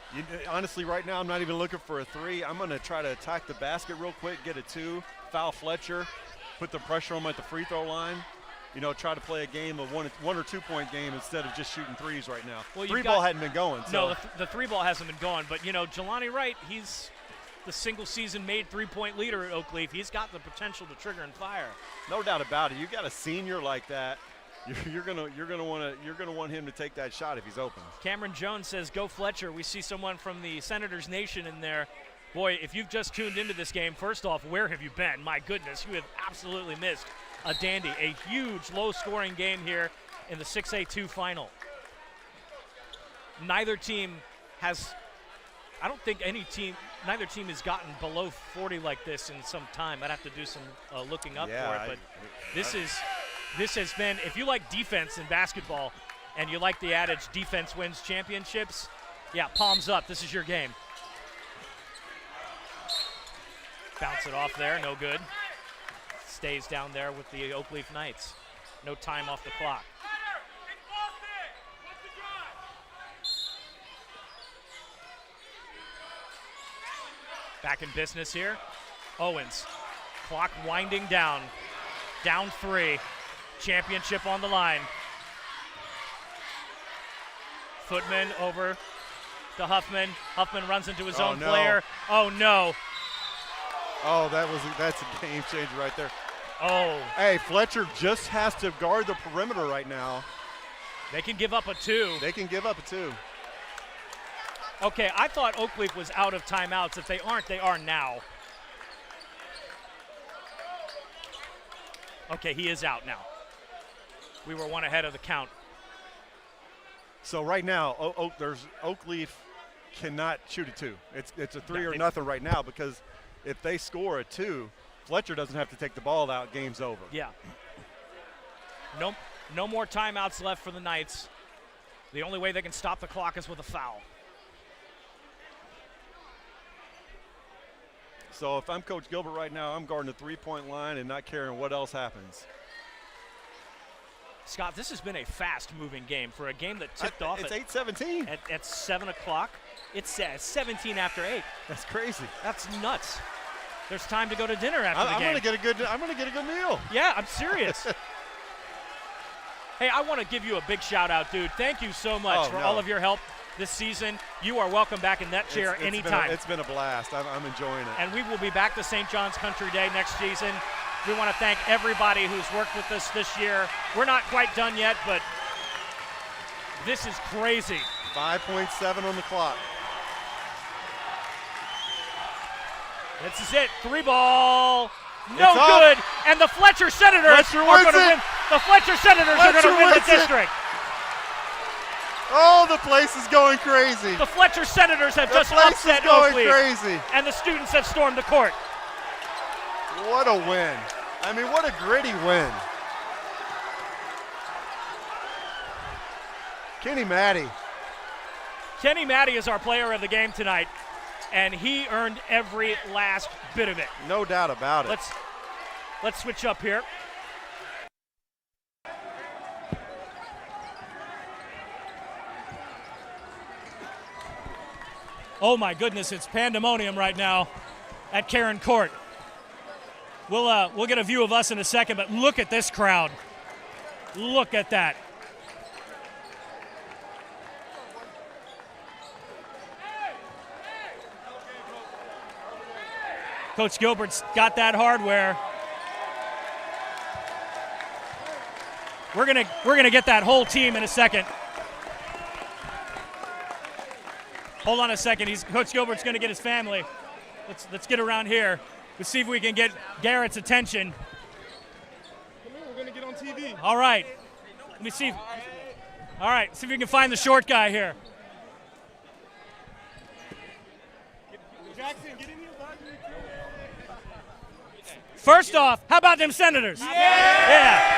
Honestly, right now, I'm not even looking for a 3. I'm going to try to attack the basket real quick, get a 2, foul Fletcher, put the pressure on him at the free throw line. You know, try to play a game of one or 2-point game instead of just shooting 3s right now. Well, 3-ball hadn't been going. So. No, the 3-ball hasn't been going. But, you know, Jelani Wright, he's the single-season made 3-point leader at Oakleaf. He's got the potential to trigger and fire. No doubt about it. You got a senior like that. You're gonna want him to take that shot if he's open. Cameron Jones says, "Go Fletcher." We see someone from the Senators Nation in there. Boy, if you've just tuned into this game, first off, where have you been? My goodness, you have absolutely missed a dandy, a huge low-scoring game here in the 6A2 final. Neither team has, I don't think neither team has gotten below 40 like this in some time. I'd have to do some looking up for it, but this has been, if you like defense in basketball and you like the adage defense wins championships, yeah, palms up. This is your game. Bounce it off there, no good. Stays down there with the Oakleaf Knights. No time off the clock. Back in business here. Owens. Clock winding down. Down 3. Championship on the line. Footman over to Huffman. Huffman runs into his own player. Oh, no. Oh, that's a game changer right there. Oh. Hey, Fletcher just has to guard the perimeter right now. They can give up a 2. They can give up a 2. Okay, I thought Oakleaf was out of timeouts. If they aren't, they are now. Okay, he is out now. We were one ahead of the count. So right now, Oakleaf cannot shoot a 2. It's a 3 or nothing right now, because if they score a 2, Fletcher doesn't have to take the ball out. Game's over. Yeah. No more timeouts left for the Knights. The only way they can stop the clock is with a foul. So if I'm Coach Gilbert right now, I'm guarding the 3-point line and not caring what else happens. Scott, this has been a fast-moving game for a game that tipped off. It's 8:17 at 7 o'clock. It's 17 after 8. That's crazy. That's nuts. There's time to go to dinner after the game. I'm gonna get a good meal. Yeah, I'm serious. Hey, I want to give you a big shout out, dude. Thank you so much for all of your help this season, you are welcome back in that chair anytime. It's been a blast. I'm enjoying it. And we will be back to St. John's Country Day next season. We want to thank everybody who's worked with us this year. We're not quite done yet, but this is crazy. 5.7 on the clock. This is it. 3-ball. No It's up. good. And the Fletcher Senators Fletcher are wins going to it. win. The Fletcher Senators are going to Fletcher win the wins it. district. Oh, the place is going crazy. The Fletcher Senators have The just place upset is going Oakleaf, crazy. and the students have stormed the court. What a win. I mean, what a gritty win. Kenny Maddie. Kenny Maddie is our player of the game tonight, and he earned every last bit of it. No doubt about it. Let's switch up here. Oh my goodness, it's pandemonium right now at Karen Court. We'll get a view of us in a second, but look at this crowd. Look at that. Coach Gilbert's got that hardware. We're gonna get that whole team in a second. Hold on a second. Coach Gilbert's gonna get his family. Let's get around here. Let's see if we can get Garrett's attention. Come here, we're gonna get on TV. All right. Let me see. All right. See if we can find the short guy here. Jackson, get in here, bud. First off, how about them Senators? Yeah.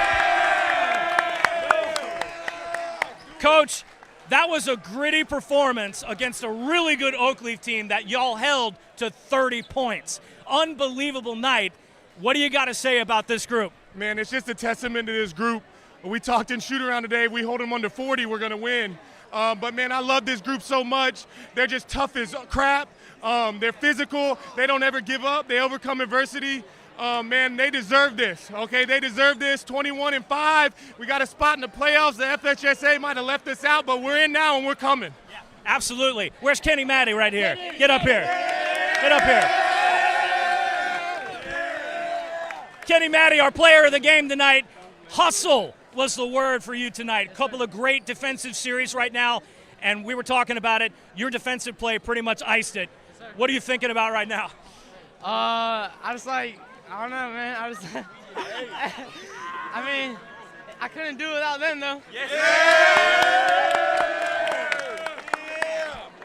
Coach, that was a gritty performance against a really good Oakleaf team that y'all held to 30 points. Unbelievable night. What do you got to say about this group? Man, it's just a testament to this group. We talked in shoot around today. If we hold them under 40, we're going to win. But, man, I love this group so much. They're just tough as crap. They're physical. They don't ever give up. They overcome adversity. Man, they deserve this, okay? They deserve this. 21-5. We got a spot in the playoffs. The FHSA might have left us out, but we're in now and we're coming. Yeah, absolutely. Where's Kenny Maddie right here? Get up here. Get up here. Kenny Maddie, our player of the game tonight. Hustle was the word for you tonight. A couple of great defensive series right now, and we were talking about it. Your defensive play pretty much iced it. What are you thinking about right now? I don't know, man. I mean, I couldn't do it without them, though.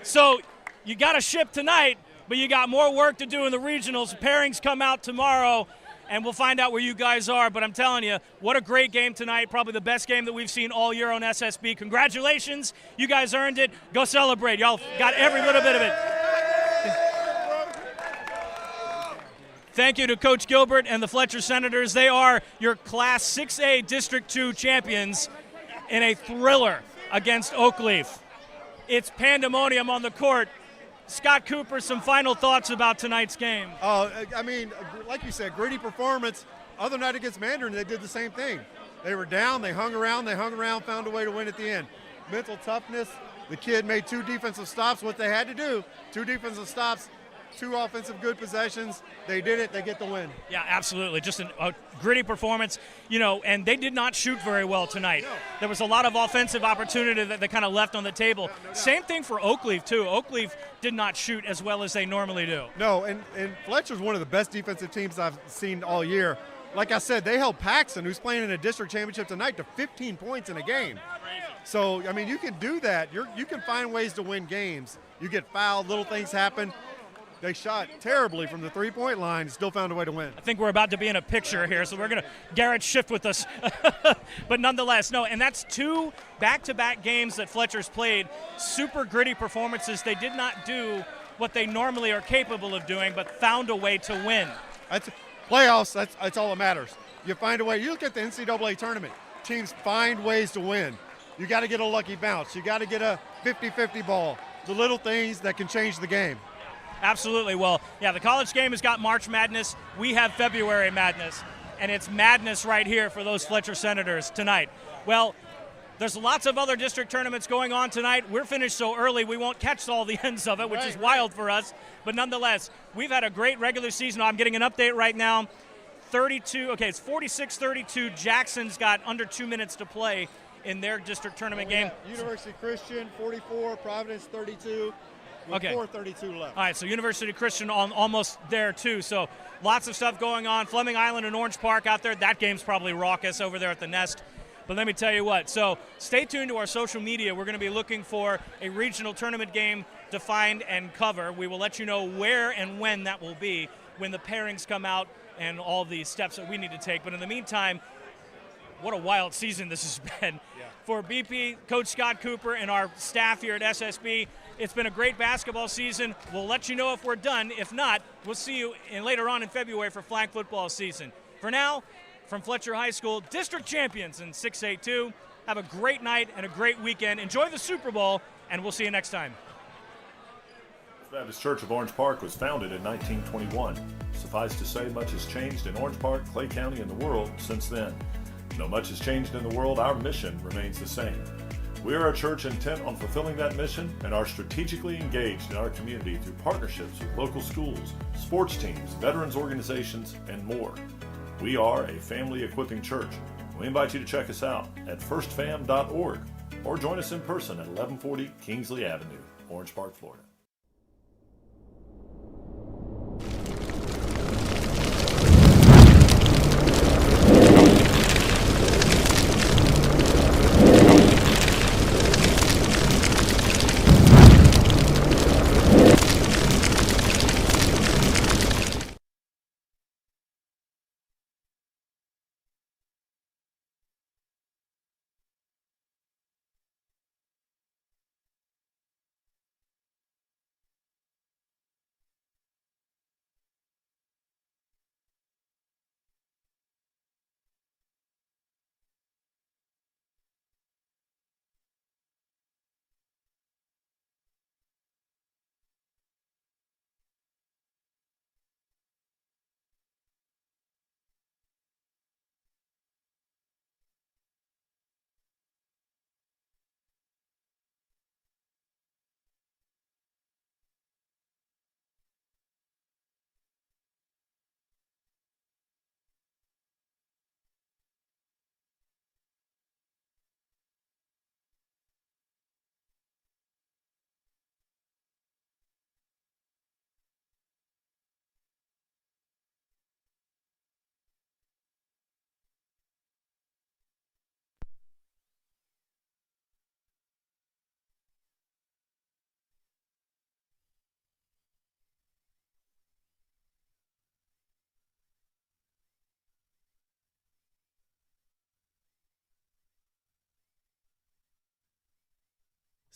So you got a ship tonight, but you got more work to do in the regionals. Pairings come out tomorrow, and we'll find out where you guys are. But I'm telling you, what a great game tonight. Probably the best game that we've seen all year on SSB. Congratulations. You guys earned it. Go celebrate. Y'all got every little bit of it. Thank you to Coach Gilbert and the Fletcher Senators. They are your Class 6A District 2 champions in a thriller against Oakleaf. It's pandemonium on the court. Scott Cooper, some final thoughts about tonight's game. I mean, like you said, gritty performance. Other night against Mandarin, they did the same thing. They were down, they hung around, found a way to win at the end. Mental toughness. The kid made 2 defensive stops, what they had to do. 2 defensive stops, 2 offensive good possessions. They did it. They get the win. Yeah, absolutely. Just a gritty performance, and they did not shoot very well tonight. No. There was a lot of offensive opportunity that they kind of left on the table. Same thing for Oakleaf, too. Oakleaf did not shoot as well as they normally do. No, and Fletcher's one of the best defensive teams I've seen all year. Like I said, they held Paxton, who's playing in a district championship tonight, to 15 points in a game. So, I mean, you can do that. You can find ways to win games. You get fouled, little things happen. They shot terribly from the three-point line, still found a way to win. I think we're about to be in a picture here, so we're going to Garrett shift with us. But nonetheless, no, and that's 2 back-to-back games that Fletcher's played, super gritty performances. They did not do what they normally are capable of doing, but found a way to win. That's playoffs, that's all that matters. You find a way. You look at the NCAA tournament. Teams find ways to win. You got to get a lucky bounce. You got to get a 50-50 ball. The little things that can change the game. Absolutely. Well, yeah, the college game has got March Madness. We have February Madness, and it's madness right here for those Fletcher Senators tonight. Well, There's lots of other district tournaments going on tonight. We're finished so early we won't catch all the ends of it, which is wild for us. But nonetheless, we've had a great regular season. I'm getting an update right now. 32, okay, it's 46-32. Jackson's got under 2 minutes to play in their district tournament game. University Christian 44, Providence 32. With Okay. 4:32 left. All right, so University Christian almost there too. So lots of stuff going on. Fleming Island and Orange Park out there. That game's probably raucous over there at the Nest. But let me tell you what. So stay tuned to our social media. We're going to be looking for a regional tournament game to find and cover. We will let you know where and when that will be when the pairings come out and all the steps that we need to take. But in the meantime, what a wild season this has been. For BP, Coach Scott Cooper, and our staff here at SSB, it's been a great basketball season. We'll let you know if we're done. If not, we'll see you later on in February for flag football season. For now, from Fletcher High School, district champions in 6A2. Have a great night and a great weekend. Enjoy the Super Bowl, and we'll see you next time. Baptist Church of Orange Park was founded in 1921. Suffice to say, much has changed in Orange Park, Clay County, and the world since then. Though much has changed in the world, our mission remains the same. We are a church intent on fulfilling that mission and are strategically engaged in our community through partnerships with local schools, sports teams, veterans organizations, and more. We are a family equipping church. We invite you to check us out at firstfam.org or join us in person at 1140 Kingsley Avenue, Orange Park, Florida.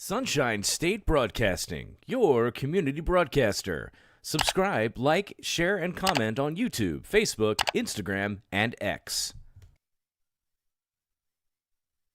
Sunshine State Broadcasting, your community broadcaster. Subscribe, like, share, and comment on YouTube, Facebook, Instagram, and X.